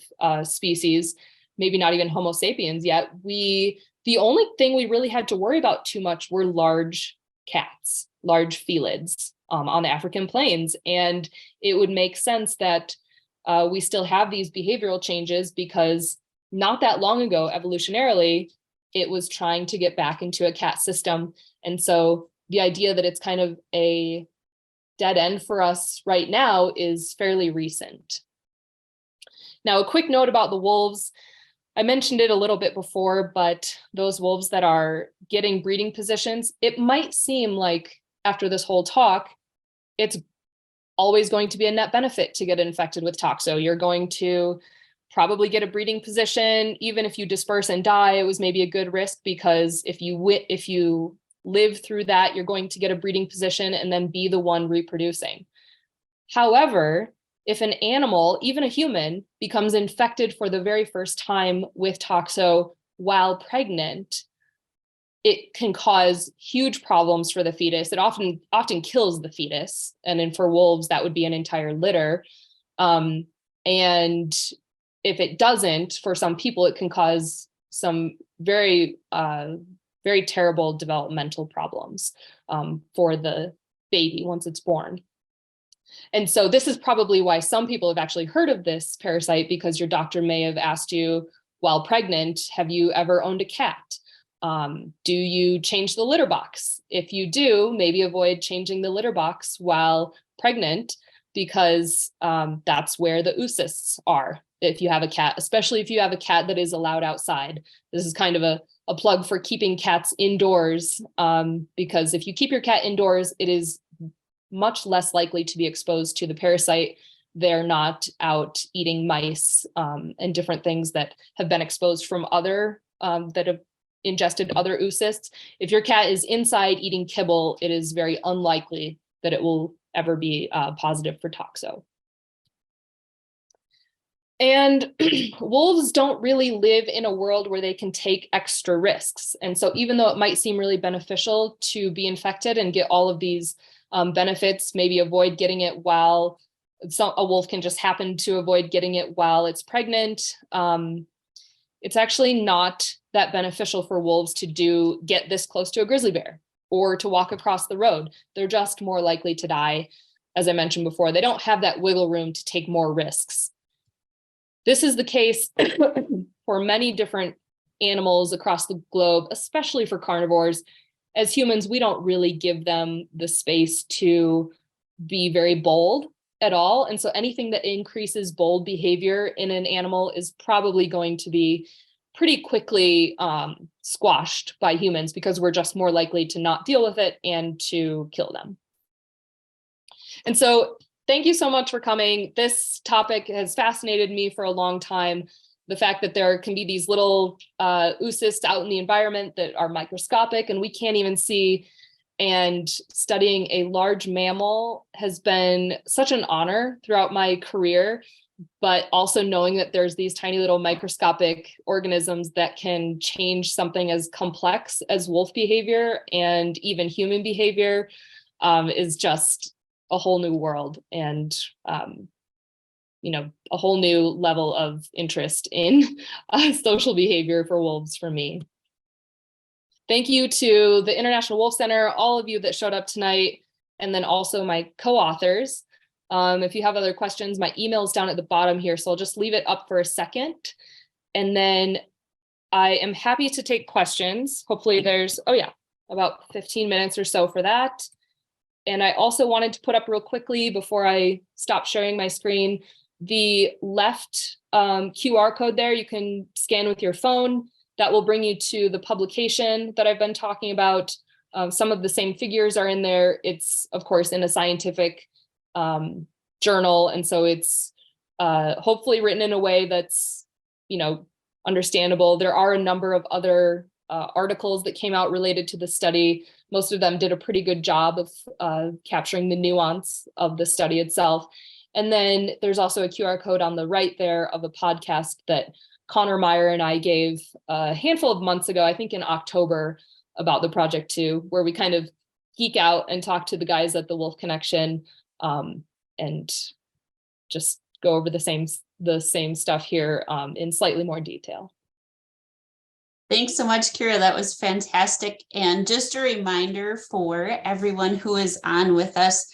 species, maybe not even Homo sapiens yet, the only thing we really had to worry about too much were large cats, large felids on the African plains. And it would make sense that we still have these behavioral changes because not that long ago, evolutionarily, it was trying to get back into a cat system. And so the idea that it's kind of a dead end for us right now is fairly recent. Now, a quick note about the wolves. I mentioned it a little bit before, but those wolves that are getting breeding positions, it might seem like after this whole talk, it's always going to be a net benefit to get infected with toxo. You're going to probably get a breeding position. Even if you disperse and die, it was maybe a good risk because if you live through that, you're going to get a breeding position and then be the one reproducing. However, if an animal, even a human, becomes infected for the very first time with toxo while pregnant, it can cause huge problems for the fetus. It often kills the fetus. And then for wolves, that would be an entire litter. And if it doesn't, for some people, it can cause some very terrible developmental problems for the baby once it's born. And so this is probably why some people have actually heard of this parasite, because your doctor may have asked you while pregnant, have you ever owned a cat? Do you change the litter box? If you do, maybe avoid changing the litter box while pregnant, because that's where the oocysts are. If you have a cat, especially if you have a cat that is allowed outside. This is kind of a plug for keeping cats indoors, because if you keep your cat indoors, it is much less likely to be exposed to the parasite. They're not out eating mice and different things that have been exposed from other, that have ingested other oocysts. If your cat is inside eating kibble, it is very unlikely that it will ever be positive for toxo. And wolves don't really live in a world where they can take extra risks. And so even though it might seem really beneficial to be infected and get all of these benefits, maybe avoid getting it while a wolf can just happen to avoid getting it while it's pregnant. It's actually not that beneficial for wolves to get this close to a grizzly bear or to walk across the road. They're just more likely to die. As I mentioned before, they don't have that wiggle room to take more risks. This is the case for many different animals across the globe, especially for carnivores. As humans, we don't really give them the space to be very bold at all. And so anything that increases bold behavior in an animal is probably going to be pretty quickly squashed by humans, because we're just more likely to not deal with it and to kill them. And so thank you so much for coming. This topic has fascinated me for a long time. The fact that there can be these little oocysts out in the environment that are microscopic and we can't even see. And studying a large mammal has been such an honor throughout my career, but also knowing that there's these tiny little microscopic organisms that can change something as complex as wolf behavior and even human behavior is just a whole new world, and a whole new level of interest in social behavior for wolves for me. Thank you to the International Wolf Center, all of you that showed up tonight, and then also my co-authors. If you have other questions, my email is down at the bottom here, so I'll just leave it up for a second. And then I am happy to take questions. Hopefully there's, about 15 minutes or so for that. And I also wanted to put up real quickly before I stop sharing my screen, the left QR code there, you can scan with your phone. That will bring you to the publication that I've been talking about. Some of the same figures are in there. It's, of course, in a scientific journal. And so it's hopefully written in a way that's, understandable. There are a number of other articles that came out related to the study. Most of them did a pretty good job of capturing the nuance of the study itself. And then there's also a QR code on the right there of a podcast that Connor Meyer and I gave a handful of months ago, I think in October, about the project too, where we kind of geek out and talk to the guys at the Wolf Connection and just go over the same stuff here in slightly more detail. Thanks so much, Kira. That was fantastic. And just a reminder for everyone who is on with us,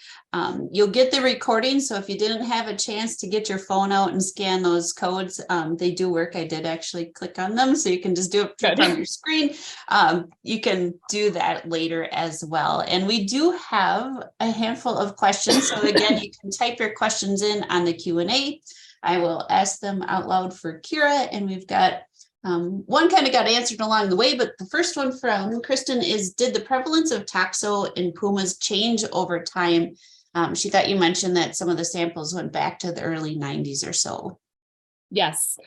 you'll get the recording. So if you didn't have a chance to get your phone out and scan those codes, they do work. I did actually click on them, so you can just do it from your screen. You can do that later as well. And we do have a handful of questions. So again, you can type your questions in on the Q&A. I will ask them out loud for Kira, and we've got one kind of got answered along the way, but the first one from Kristen is, did the prevalence of toxo in pumas change over time? She thought you mentioned that some of the samples went back to the early 90s or so. Yes.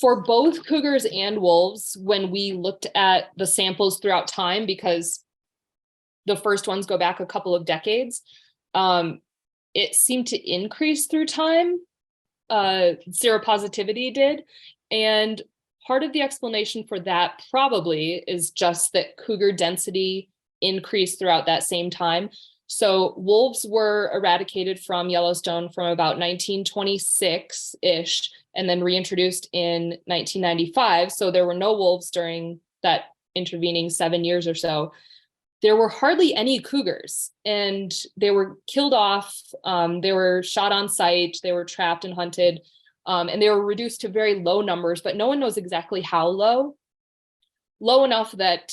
For both cougars and wolves, when we looked at the samples throughout time, because the first ones go back a couple of decades, it seemed to increase through time. Seropositivity did. And part of the explanation for that probably is just that cougar density increased throughout that same time. So wolves were eradicated from Yellowstone from about 1926-ish and then reintroduced in 1995. So there were no wolves during that intervening 7 years or so. There were hardly any cougars, and they were killed off. They were shot on sight. They were trapped and hunted. And they were reduced to very low numbers, but no one knows exactly how low. Low enough that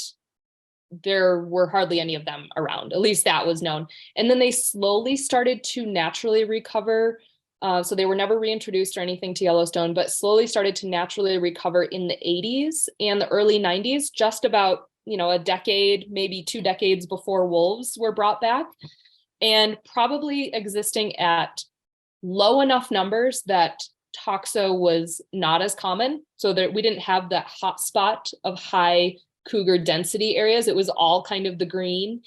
there were hardly any of them around. At least that was known. And then they slowly started to naturally recover. So they were never reintroduced or anything to Yellowstone, but slowly started to naturally recover in the 80s and the early 90s, just about, a decade, maybe 2 decades before wolves were brought back, and probably existing at low enough numbers that toxo was not as common, so that we didn't have that hot spot of high cougar density areas. It was all kind of the green.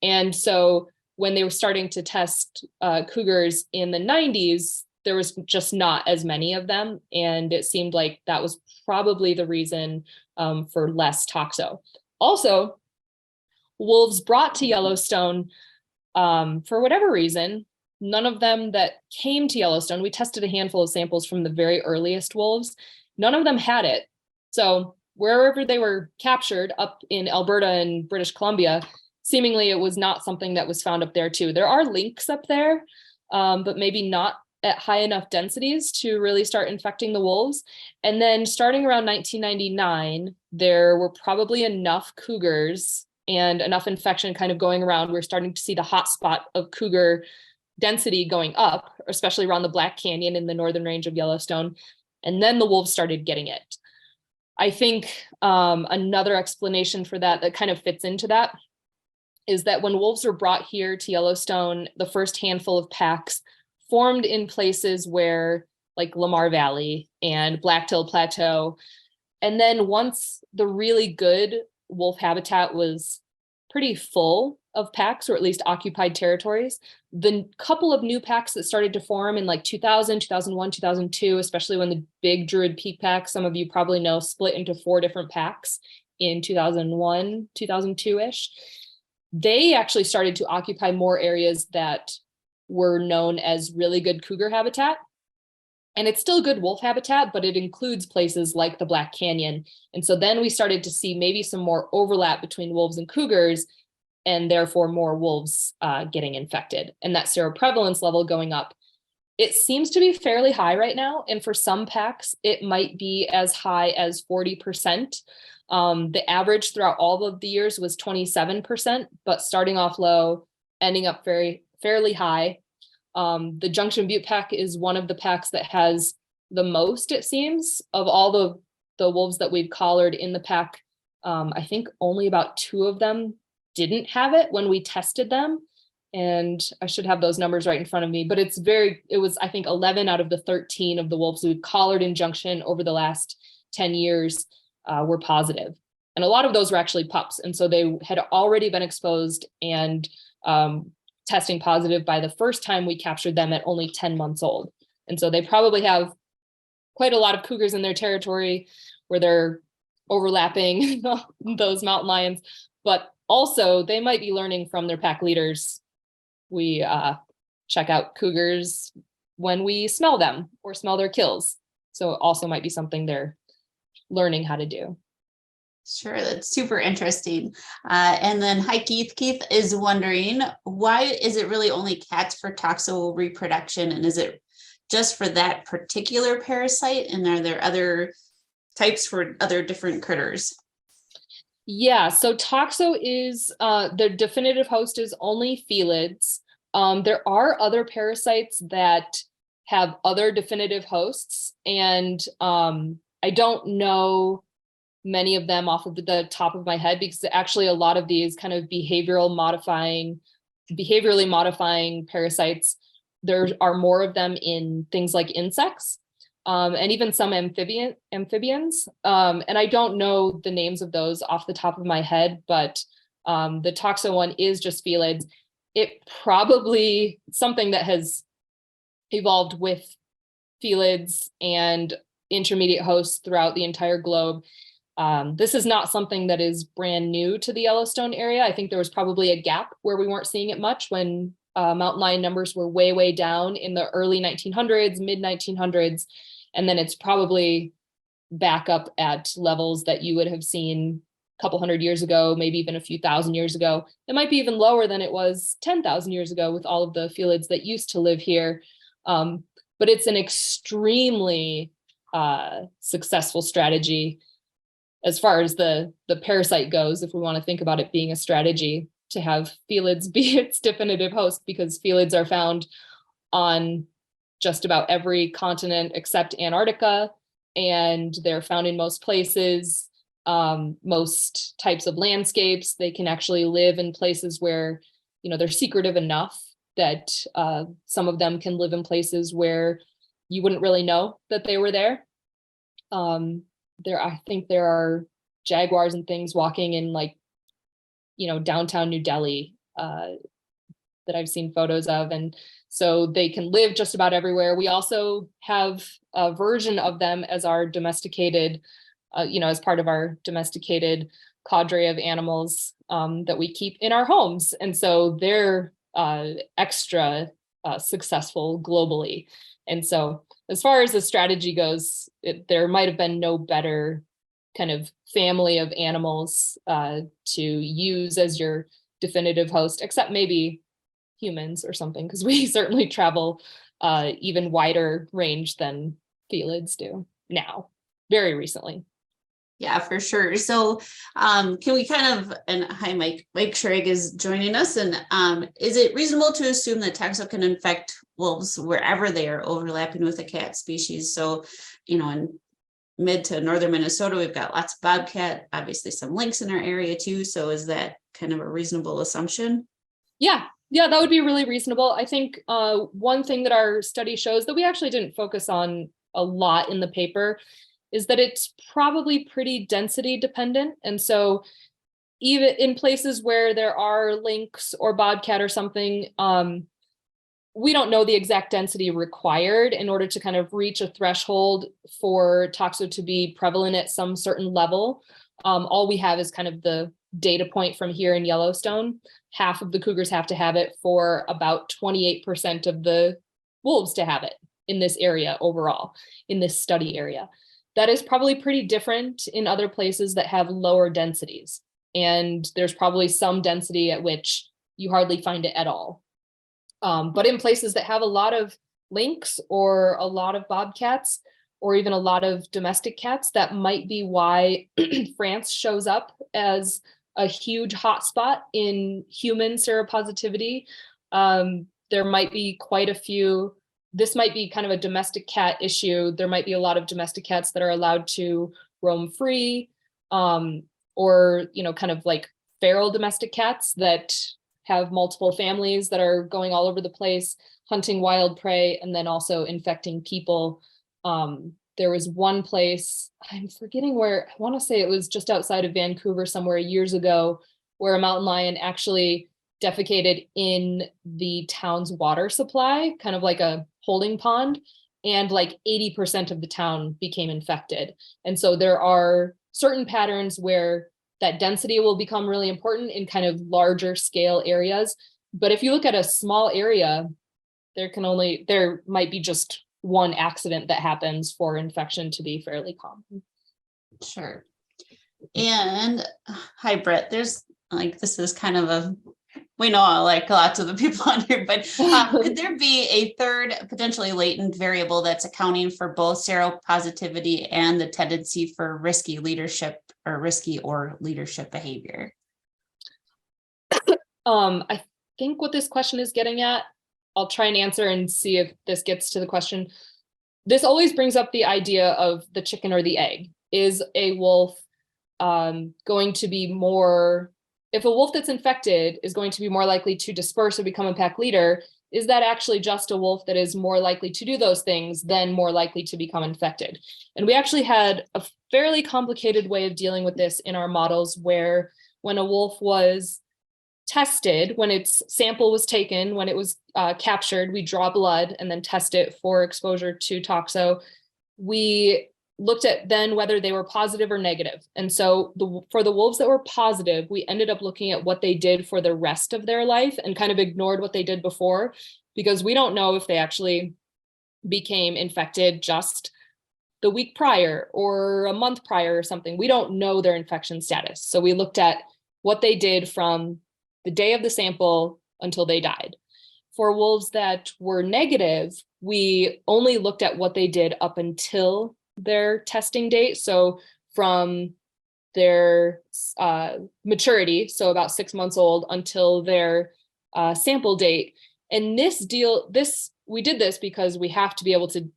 And so when they were starting to test cougars in the 90s, there was just not as many of them. And it seemed like that was probably the reason for less toxo. Also, wolves brought to Yellowstone, for whatever reason, none of them that came to Yellowstone, we tested a handful of samples from the very earliest wolves, none of them had it. So wherever they were captured up in Alberta and British Columbia, seemingly it was not something that was found up there too. There are lynx up there, but maybe not at high enough densities to really start infecting the wolves. And then starting around 1999, there were probably enough cougars and enough infection kind of going around. We're starting to see the hot spot of cougar density going up, especially around the Black Canyon in the northern range of Yellowstone. And then the wolves started getting it. I think another explanation for that kind of fits into that is that when wolves were brought here to Yellowstone, the first handful of packs formed in places where, like Lamar Valley and Blacktail Plateau. And then once the really good wolf habitat was pretty full of packs, or at least occupied territories. The couple of new packs that started to form in like 2000, 2001, 2002, especially when the big Druid Peak pack, some of you probably know, split into 4 different packs in 2001, 2002-ish. They actually started to occupy more areas that were known as really good cougar habitat. And it's still good wolf habitat, but it includes places like the Black Canyon. And so then we started to see maybe some more overlap between wolves and cougars, and therefore more wolves getting infected, and that seroprevalence level going up. It seems to be fairly high right now. And for some packs, it might be as high as 40%. The average throughout all of the years was 27%, but starting off low, ending up fairly high. The Junction Butte pack is one of the packs that has the most, it seems, of all the wolves that we've collared in the pack. I think only about 2 of them didn't have it when we tested them. And I should have those numbers right in front of me, but it was, I think, 11 out of the 13 of the wolves we've collared in Junction over the last 10 years were positive. And a lot of those were actually pups. And so they had already been exposed and testing positive by the first time we captured them at only 10 months old. And so they probably have quite a lot of cougars in their territory where they're overlapping those mountain lions, but also they might be learning from their pack leaders. We check out cougars when we smell them or smell their kills. So it also might be something they're learning how to do. Sure, that's super interesting. And then hi, Keith. Keith is wondering, why is it really only cats for toxo reproduction? And is it just for that particular parasite? And are there other types for other different critters? Yeah, so toxo is, the definitive host is only felids. There are other parasites that have other definitive hosts, and I don't know many of them off of the top of my head, because actually a lot of these kind of behaviorally modifying parasites, there are more of them in things like insects. And even some amphibians. And I don't know the names of those off the top of my head, but the toxo one is just felids. It probably something that has evolved with felids and intermediate hosts throughout the entire globe. This is not something that is brand new to the Yellowstone area. I think there was probably a gap where we weren't seeing it much when mountain lion numbers were way, way down in the early 1900s, mid 1900s. And then it's probably back up at levels that you would have seen a couple hundred years ago, maybe even a few thousand years ago. It might be even lower than it was 10,000 years ago with all of the felids that used to live here. But it's an extremely successful strategy as far as the parasite goes, if we want to think about it being a strategy, to have felids be its definitive host, because felids are found on just about every continent except Antarctica, and they're found in most places, most types of landscapes. They can actually live in places where, they're secretive enough that some of them can live in places where you wouldn't really know that they were there. I think there are jaguars and things walking in downtown New Delhi that I've seen photos of. And so they can live just about everywhere. We also have a version of them as our domesticated, as part of our domesticated cadre of animals that we keep in our homes. And so they're extra successful globally. And so as far as the strategy goes, there might have been no better kind of family of animals to use as your definitive host, except maybe humans or something, because we certainly travel even wider range than felids do now, very recently. Yeah, for sure. So can we and hi, Mike Schrag is joining us. And is it reasonable to assume that toxo can infect wolves wherever they are overlapping with a cat species? So, in mid to northern Minnesota, we've got lots of bobcat, obviously some lynx in our area too. So is that kind of a reasonable assumption? Yeah, that would be really reasonable. I think one thing that our study shows that we actually didn't focus on a lot in the paper is that it's probably pretty density dependent. And so even in places where there are lynx or bobcat or something, we don't know the exact density required in order to kind of reach a threshold for toxo to be prevalent at some certain level. All we have is kind of the data point from here in Yellowstone. Half of the cougars have to have it for about 28% of the wolves to have it in this area overall, in this study area. That is probably pretty different in other places that have lower densities. And there's probably some density at which you hardly find it at all. But in places that have a lot of lynx or a lot of bobcats, or even a lot of domestic cats, that might be why France shows up as a huge hotspot in human seropositivity. There might be quite a few. This might be kind of a domestic cat issue. There might be a lot of domestic cats that are allowed to roam free, or, you know, kind of like feral domestic cats that have multiple families that are going all over the place, hunting wild prey, and then also infecting people. There was one place, I'm forgetting where, I want to say it was just outside of Vancouver somewhere years ago, where a mountain lion actually defecated in the town's water supply, kind of like a holding pond, and like 80% of the town became infected. And so there are certain patterns where that density will become really important in kind of larger scale areas. But if you look at a small area, there might be just one accident that happens for infection to be fairly common. Sure. And hi, Brett. There's like, this is kind of we know like lots of the people on here, but could there be a third potentially latent variable that's accounting for both seropositivity and the tendency for risky or leadership behavior? I think what this question is getting at, I'll try and answer and see if this gets to the question. This always brings up the idea of the chicken or the egg. Is a wolf going to be more, if a wolf that's infected is going to be more likely to disperse or become a pack leader, is that actually just a wolf that is more likely to do those things than more likely to become infected? And we actually had a fairly complicated way of dealing with this in our models, where when a wolf was tested, when its sample was taken, when it was captured, we draw blood and then test it for exposure to toxo. We looked at then whether they were positive or negative. And so for the wolves that were positive, we ended up looking at what they did for the rest of their life and kind of ignored what they did before, because we don't know if they actually became infected just the week prior or a month prior or something. We don't know their infection status. So we looked at what they did from the day of the sample until they died. For wolves that were negative, we only looked at what they did up until their testing date. So from their maturity, so about 6 months old, until their sample date. And we did this because we have to be able to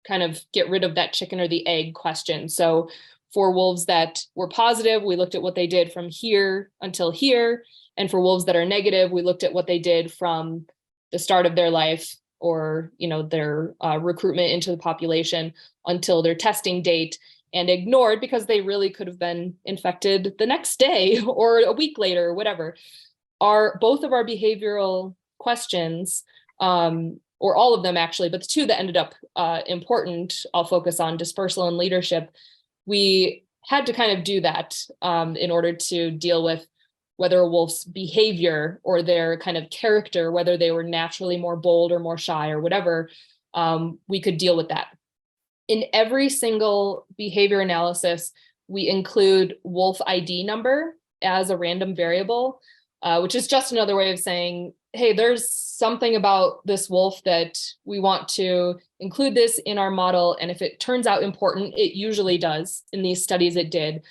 kind of get rid of that chicken or the egg question. So for wolves that were positive, we looked at what they did from here until here. And for wolves that are negative, we looked at what they did from the start of their life, or, you know, their recruitment into the population until their testing date, and ignored, because they really could have been infected the next day or a week later or whatever. Both of our behavioral questions, or all of them actually, but the two that ended up important, I'll focus on dispersal and leadership. We had to kind of do that in order to deal with whether a wolf's behavior or their kind of character, whether they were naturally more bold or more shy or whatever, we could deal with that. In every single behavior analysis, we include wolf ID number as a random variable, which is just another way of saying, hey, there's something about this wolf that we want to include this in our model. And if it turns out important, it usually does. In these studies, it did.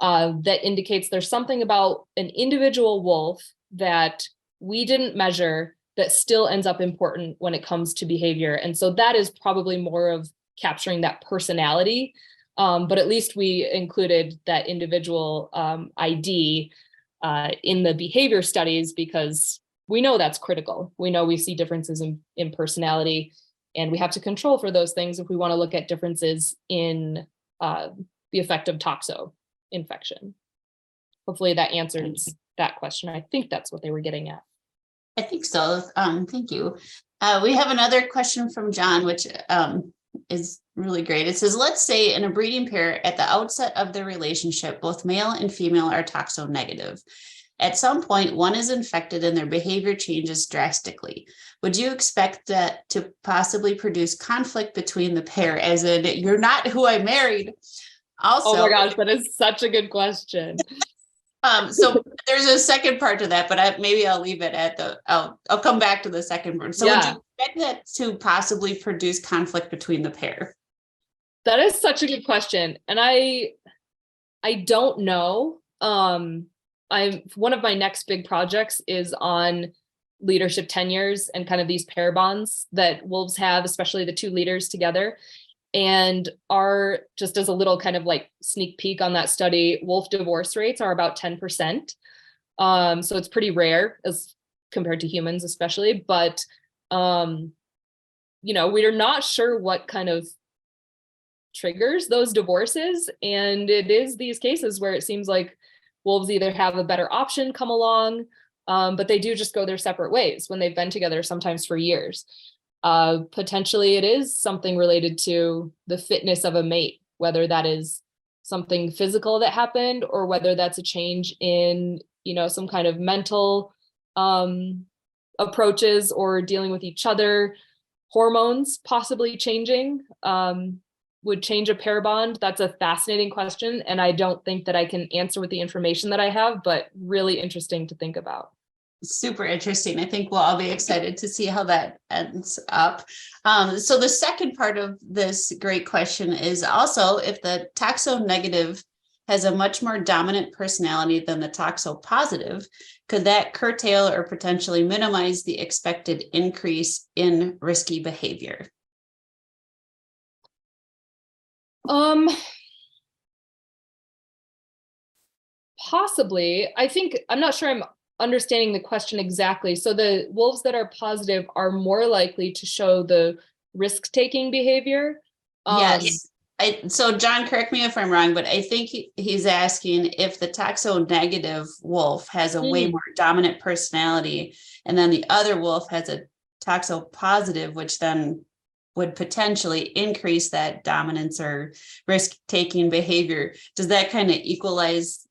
That indicates there's something about an individual wolf that we didn't measure that still ends up important when it comes to behavior. And so that is probably more of capturing that personality. But at least we included that individual ID in the behavior studies, because we know that's critical. We know we see differences in personality, and we have to control for those things if we want to look at differences in the effect of toxo infection. hopefully that answers that question. I think that's what they were getting at. I think so. Thank you. We have another question from John, which is really great. It says, let's say in a breeding pair at the outset of the relationship, both male and female are toxo-negative. At some point, one is infected and their behavior changes drastically. Would you expect that to possibly produce conflict between the pair, as in, you're not who I married? Also, oh my gosh, that is such a good question. So there's a second part to that, but maybe I'll leave it at I'll come back to the second part. So would you expect that to possibly produce conflict between the pair? That is such a good question. And I don't know. One of my next big projects is on leadership tenures and kind of these pair bonds that wolves have, especially the two leaders together. And just as a little kind of like sneak peek on that study, wolf divorce rates are about 10%. So it's pretty rare as compared to humans, especially, but, we're not sure what kind of triggers those divorces. And it is these cases where it seems like wolves either have a better option come along, but they do just go their separate ways when they've been together, sometimes for years. Potentially it is something related to the fitness of a mate, whether that is something physical that happened or whether that's a change in, some kind of mental approaches or dealing with each other. Hormones possibly changing would change a pair bond. That's a fascinating question. And I don't think that I can answer with the information that I have, but really interesting to think about. Super interesting. I think we'll all be excited to see how that ends up. So the second part of this great question is also, if the toxo-negative has a much more dominant personality than the toxo-positive, could that curtail or potentially minimize the expected increase in risky behavior? Possibly. I'm not sure I'm understanding the question exactly. So the wolves that are positive are more likely to show the risk-taking behavior. Yes. So John, correct me if I'm wrong, but I think he's asking if the toxo-negative wolf has a way more dominant personality, and then the other wolf has a toxo-positive, which then would potentially increase that dominance or risk-taking behavior. Does that kind of equalize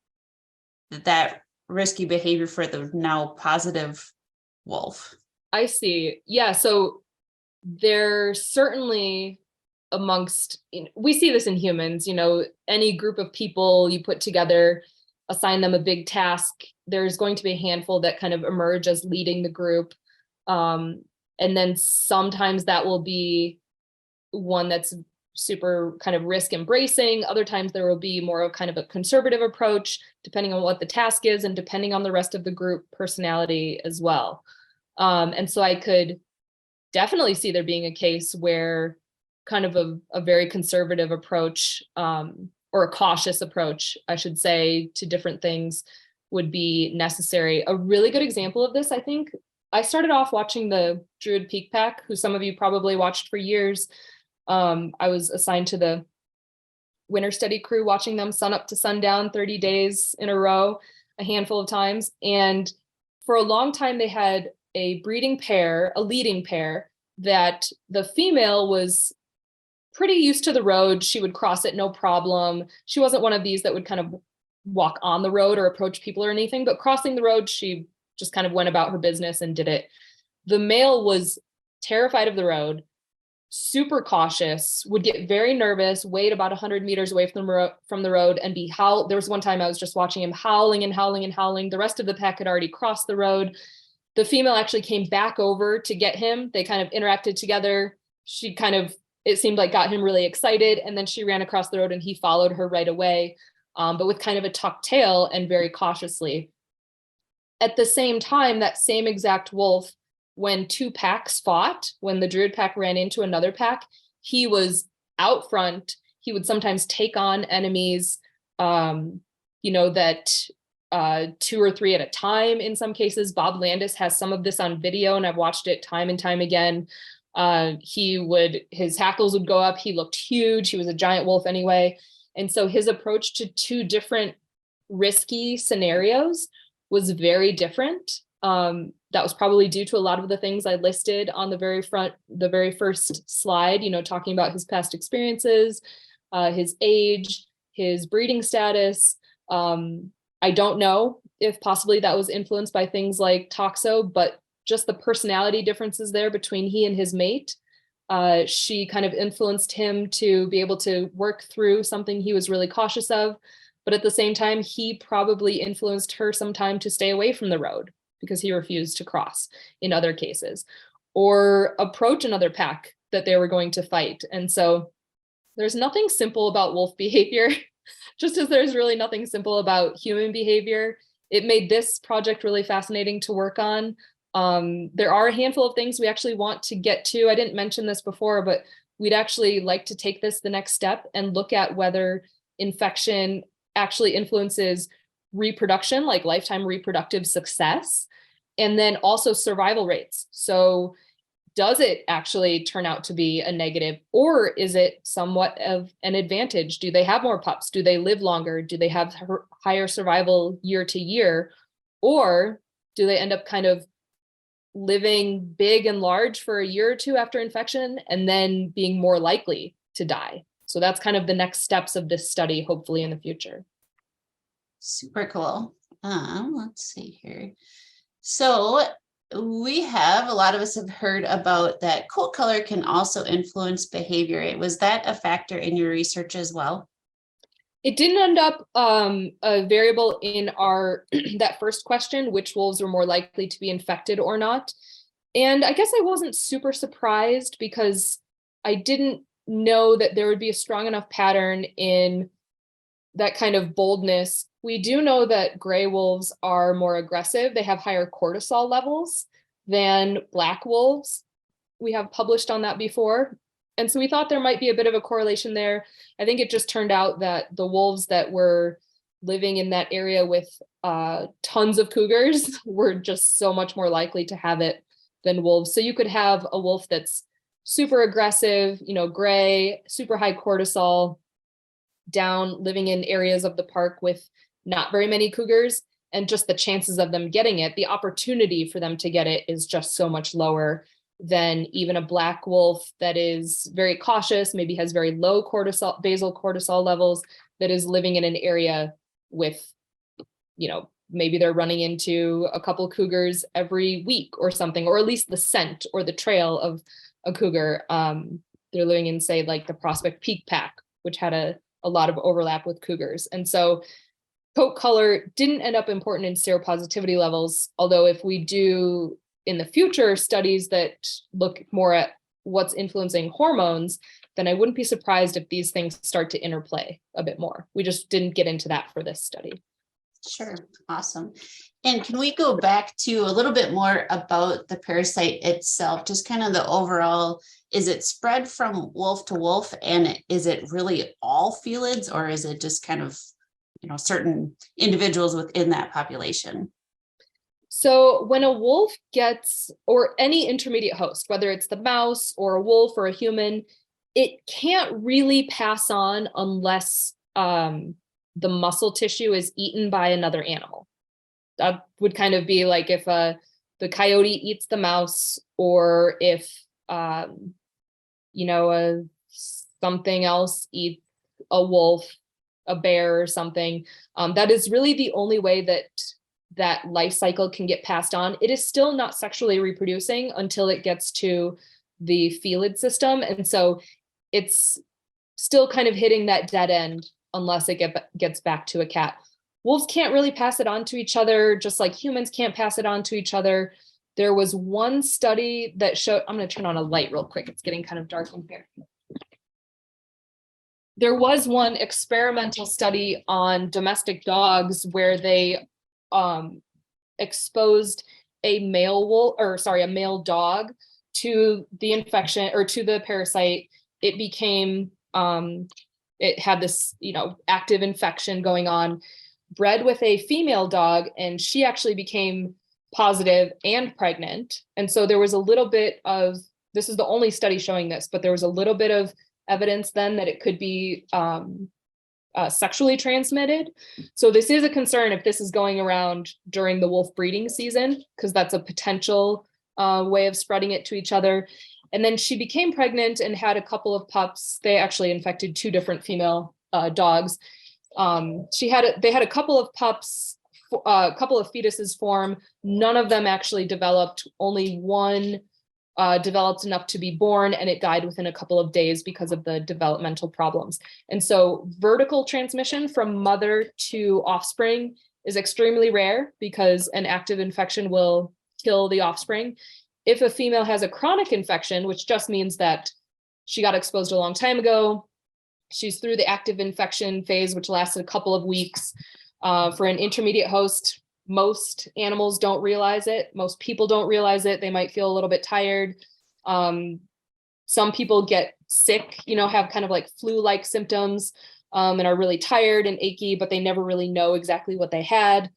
that risky behavior for the now positive wolf? I see. Yeah. So they're certainly amongst, we see this in humans, any group of people you put together, assign them a big task, there's going to be a handful that kind of emerge as leading the group. And then sometimes that will be one that's super kind of risk embracing. Other times there will be more of kind of a conservative approach, depending on what the task is and depending on the rest of the group personality as well. And so I could definitely see there being a case where kind of a very conservative approach, or a cautious approach, I should say, to different things would be necessary. A really good example of this, I think, I started off watching the Druid Peak Pack, who some of you probably watched for years. I was assigned to the winter study crew, watching them sun up to sundown 30 days in a row, a handful of times. And for a long time, they had a breeding pair, a leading pair, that the female was pretty used to the road. She would cross it no problem. She wasn't one of these that would kind of walk on the road or approach people or anything, but crossing the road, she just kind of went about her business and did it. The male was terrified of the road, super cautious, would get very nervous, wait about 100 meters away from the road and be howl. There was one time I was just watching him howling and howling and howling. The rest of the pack had already crossed the road. The female actually came back over to get him. They kind of interacted together. She kind of, it seemed like, got him really excited. And then she ran across the road and he followed her right away, but with kind of a tucked tail and very cautiously. At the same time, that same exact wolf, when two packs fought, when the Druid pack ran into another pack, he was out front. He would sometimes take on enemies, that 2 or 3 at a time in some cases. Bob Landis has some of this on video, and I've watched it time and time again. His hackles would go up. He looked huge. He was a giant wolf anyway. And so his approach to 2 different risky scenarios was very different. That was probably due to a lot of the things I listed on the very first slide, talking about his past experiences, his age, his breeding status. I don't know if possibly that was influenced by things like toxo, but just the personality differences there between he and his mate. She kind of influenced him to be able to work through something he was really cautious of. But at the same time, he probably influenced her sometime to stay away from the road because he refused to cross in other cases or approach another pack that they were going to fight. And so there's nothing simple about wolf behavior, just as there's really nothing simple about human behavior. It made this project really fascinating to work on. There are a handful of things we actually want to get to. I didn't mention this before, but we'd actually like to take this the next step and look at whether infection actually influences reproduction, like lifetime reproductive success, and then also survival rates. So does it actually turn out to be a negative, or is it somewhat of an advantage? Do they have more pups? Do they live longer? Do they have higher survival year to year? Or do they end up kind of living big and large for a year or two after infection and then being more likely to die? So that's kind of the next steps of this study, hopefully in the future. Super cool. Let's see here. So a lot of us have heard about that coat color can also influence behavior. Was that a factor in your research as well? It didn't end up a variable in our that first question, which wolves were more likely to be infected or not. And I guess I wasn't super surprised because I didn't know that there would be a strong enough pattern in that kind of boldness. We do know that gray wolves are more aggressive. They have higher cortisol levels than black wolves. We have published on that before. And so we thought there might be a bit of a correlation there. I think it just turned out that the wolves that were living in that area with tons of cougars were just so much more likely to have it than wolves. So you could have a wolf that's super aggressive, gray, super high cortisol, down living in areas of the park with not very many cougars, and just the chances of them getting it, the opportunity for them to get it is just so much lower than even a black wolf that is very cautious, maybe has very low basal cortisol levels, that is living in an area with, maybe they're running into a couple cougars every week or something, or at least the scent or the trail of a cougar. They're living in, say, like the Prospect Peak Pack, which had a lot of overlap with cougars. And so coat color didn't end up important in seropositivity levels, although if we do in the future studies that look more at what's influencing hormones, then I wouldn't be surprised if these things start to interplay a bit more. We just didn't get into that for this study. Sure. Awesome. And can we go back to a little bit more about the parasite itself, just kind of the overall, is it spread from wolf to wolf, and is it really all felids, or is it just kind of, certain individuals within that population? So when a wolf gets, or any intermediate host, whether it's the mouse or a wolf or a human, it can't really pass on unless the muscle tissue is eaten by another animal. That would kind of be like if the coyote eats the mouse, or if something else eats a wolf, a bear or something. That is really the only way that life cycle can get passed on. It is still not sexually reproducing until it gets to the felid system. And so it's still kind of hitting that dead end unless it gets back to a cat. Wolves can't really pass it on to each other, just like humans can't pass it on to each other. There was one study that showed, I'm going to turn on a light real quick. It's getting kind of dark in here. There was one experimental study on domestic dogs where they exposed a male dog to the infection or to the parasite. It became, it had this, active infection going on, bred with a female dog, and she actually became positive and pregnant. And so there was a little bit of, this is the only study showing this, but there was a little bit of evidence then that it could be sexually transmitted. So this is a concern if this is going around during the wolf breeding season, because that's a potential way of spreading it to each other. And then she became pregnant and had a couple of pups. They actually infected 2 different female dogs. They had a couple of pups, a couple of fetuses form. None of them actually developed. Only one developed enough to be born, and it died within a couple of days because of the developmental problems. And so vertical transmission from mother to offspring is extremely rare because an active infection will kill the offspring. If a female has a chronic infection, which just means that she got exposed a long time ago, she's through the active infection phase, which lasted a couple of weeks. For an intermediate host, most animals don't realize it. Most people don't realize it. They might feel a little bit tired. Some people get sick, have kind of like flu-like symptoms, and are really tired and achy, but they never really know exactly what they had.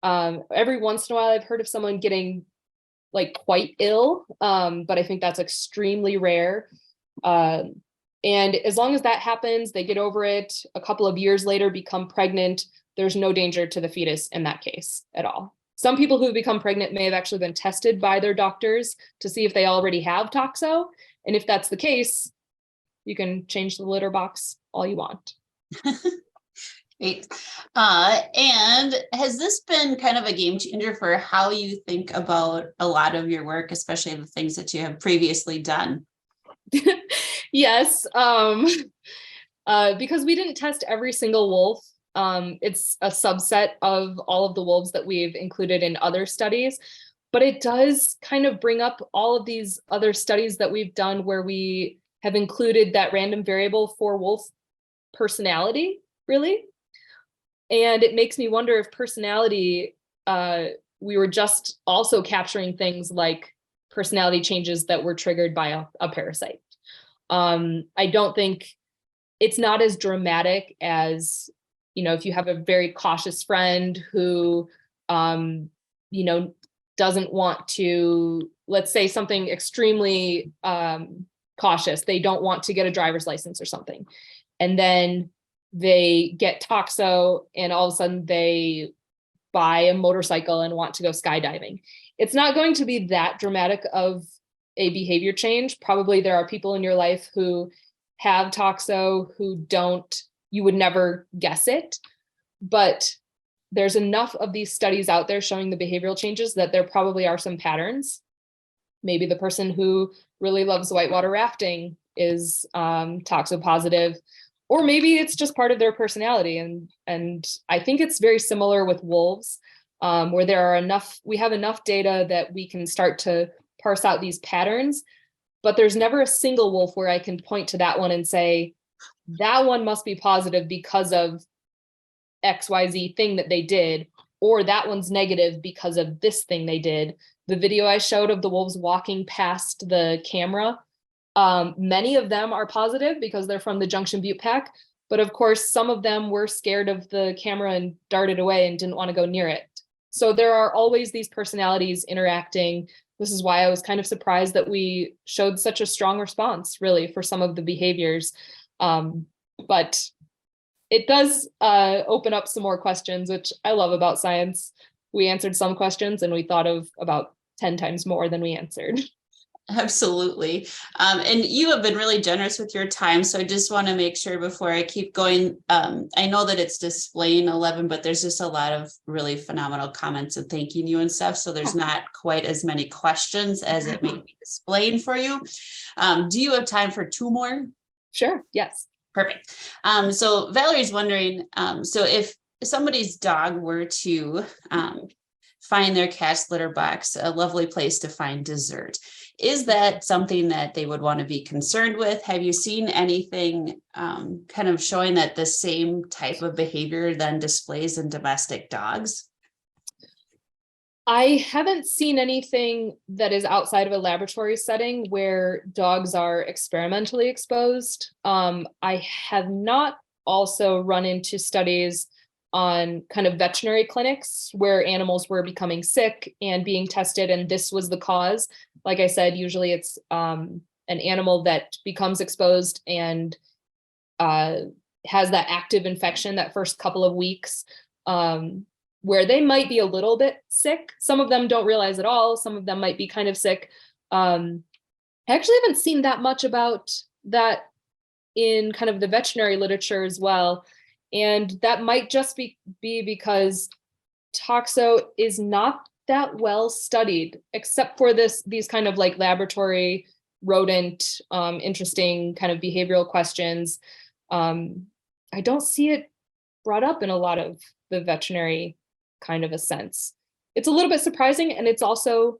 Every once in a while, I've heard of someone getting like quite ill, but I think that's extremely rare. And as long as that happens, they get over it. A couple of years later, become pregnant. There's no danger to the fetus in that case at all. Some people who become pregnant may have actually been tested by their doctors to see if they already have toxo. And if that's the case, you can change the litter box all you want. Great. And has this been kind of a game changer for how you think about a lot of your work, especially the things that you have previously done? Yes, because we didn't test every single wolf. It's a subset of all of the wolves that we've included in other studies, but it does kind of bring up all of these other studies that we've done where we have included that random variable for wolf personality, really. And it makes me wonder if personality, we were just also capturing things like personality changes that were triggered by a parasite. I don't think it's not as dramatic as, if you have a very cautious friend who, doesn't want to, let's say something extremely cautious. They don't want to get a driver's license or something. And then they get toxo and all of a sudden they buy a motorcycle and want to go skydiving. It's not going to be that dramatic of a behavior change. Probably there are people in your life who have toxo who don't, you would never guess it, but there's enough of these studies out there showing the behavioral changes that there probably are some patterns. Maybe the person who really loves whitewater rafting is toxo positive, or maybe it's just part of their personality. And I think it's very similar with wolves, where we have enough data that we can start to parse out these patterns, but there's never a single wolf where I can point to that one and say, that one must be positive because of XYZ thing that they did, or that one's negative because of this thing they did. The video I showed of the wolves walking past the camera, many of them are positive because they're from the Junction Butte Pack, but of course, some of them were scared of the camera and darted away and didn't want to go near it. So there are always these personalities interacting. This is why I was kind of surprised that we showed such a strong response, really, for some of the behaviors. But it does open up some more questions, which I love about science. We answered some questions and we thought of about 10 times more than we answered. Absolutely. And you have been really generous with your time. So I just want to make sure before I keep going, I know that it's displaying 11, but there's just a lot of really phenomenal comments and thanking you and stuff. So there's not quite as many questions as it may be displaying for you. Do you have time for 2 more? Sure. Yes. Perfect. So Valerie's wondering, so if somebody's dog were to find their cat's litter box a lovely place to find dessert, is that something that they would want to be concerned with? Have you seen anything kind of showing that the same type of behavior then displays in domestic dogs? I haven't seen anything that is outside of a laboratory setting where dogs are experimentally exposed. I have not also run into studies on kind of veterinary clinics where animals were becoming sick and being tested, and this was the cause. Like I said, usually it's an animal that becomes exposed and has that active infection that first couple of weeks, where they might be a little bit sick. Some of them don't realize at all. Some of them might be kind of sick. I actually haven't seen that much about that in kind of the veterinary literature as well. And that might just be because toxo is not that well studied, except for these kind of like laboratory rodent, interesting kind of behavioral questions. I don't see it brought up in a lot of the veterinary kind of a sense. It's a little bit surprising, and it's also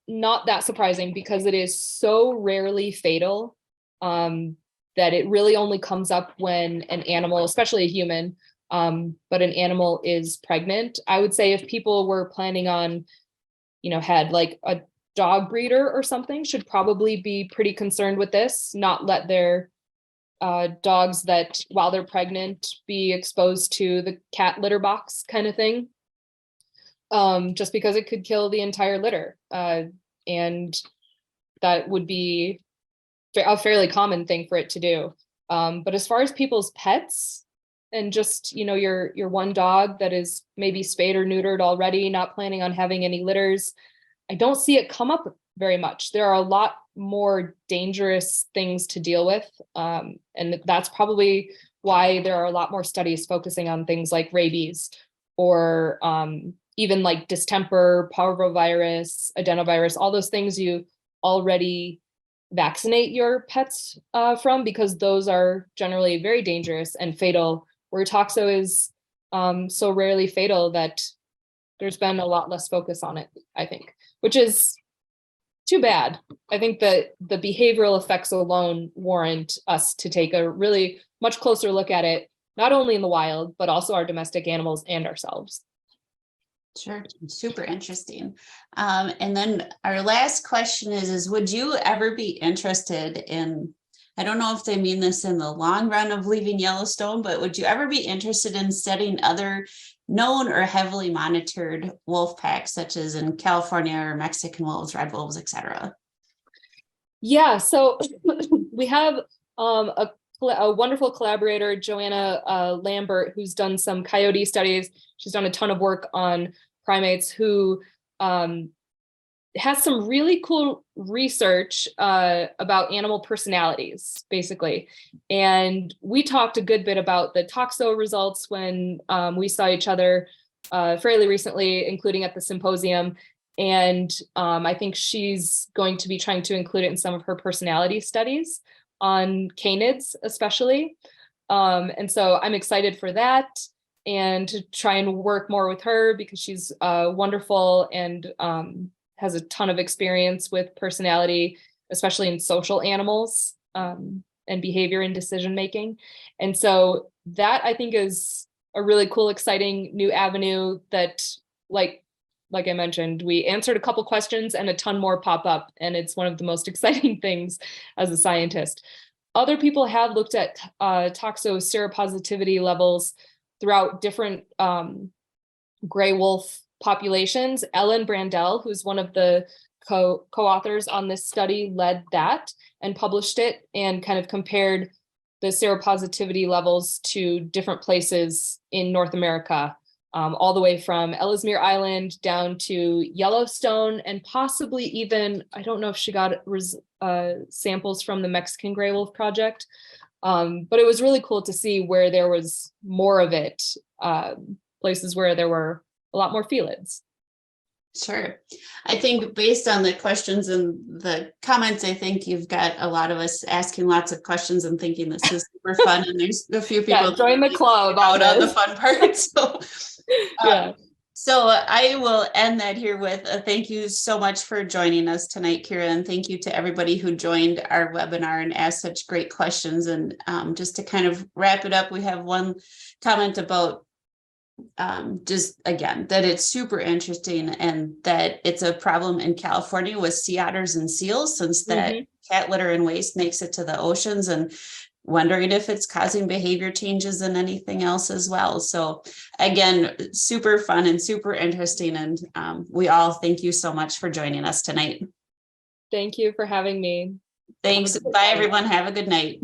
not that surprising because it is so rarely fatal, that it really only comes up when an animal, especially a human, but an animal is pregnant. I would say if people were planning on, had like a dog breeder or something, should probably be pretty concerned with this, not let their dogs that while they're pregnant be exposed to the cat litter box kind of thing, just because it could kill the entire litter. And that would be a fairly common thing for it to do. But as far as people's pets and just, your one dog that is maybe spayed or neutered already, not planning on having any litters, I don't see it come up very much. There are a lot more dangerous things to deal with. And that's probably why there are a lot more studies focusing on things like rabies or even like distemper, parvovirus, adenovirus, all those things you already vaccinate your pets from, because those are generally very dangerous and fatal, where toxo is so rarely fatal that there's been a lot less focus on it, I think, which is too bad. I think that the behavioral effects alone warrant us to take a really much closer look at it, not only in the wild, but also our domestic animals and ourselves. Sure. Super interesting. And then our last question is would you ever be interested in, I don't know if they mean this in the long run of leaving Yellowstone, but would you ever be interested in studying other known or heavily monitored wolf packs, such as in California or Mexican wolves, red wolves, etc.? Yeah, so we have a wonderful collaborator, Joanna Lambert, who's done some coyote studies. She's done a ton of work on primates, who has some really cool research about animal personalities, basically. And we talked a good bit about the toxo results when we saw each other fairly recently, including at the symposium. And I think she's going to be trying to include it in some of her personality studies on canids, especially. And so I'm excited for that and to try and work more with her, because she's wonderful and has a ton of experience with personality, especially in social animals and behavior and decision making. And so that, I think, is a really cool, exciting new avenue that, like I mentioned, we answered a couple questions and a ton more pop up, and it's one of the most exciting things as a scientist. Other people have looked at toxo seropositivity levels throughout different gray wolf populations. Ellen Brandel, who's one of the co-authors on this study, led that and published it and kind of compared the seropositivity levels to different places in North America, all the way from Ellesmere Island down to Yellowstone, and possibly even, I don't know if she got samples from the Mexican Gray Wolf Project, but it was really cool to see where there was more of it, places where there were a lot more felids. Sure. I think based on the questions and the comments, I think you've got a lot of us asking lots of questions and thinking this is super fun. And there's a few people join the club out on the fun part. So, yeah. So I will end that here with a thank you so much for joining us tonight, Kira, and thank you to everybody who joined our webinar and asked such great questions. And just to kind of wrap it up, we have one comment about just again that it's super interesting and that it's a problem in California with sea otters and seals, since that cat litter and waste makes it to the oceans, and wondering if it's causing behavior changes and anything else as well. So again, super fun and super interesting, and we all thank you so much for joining us tonight. Thank you for having me. Thanks. Bye everyone. Have a good night.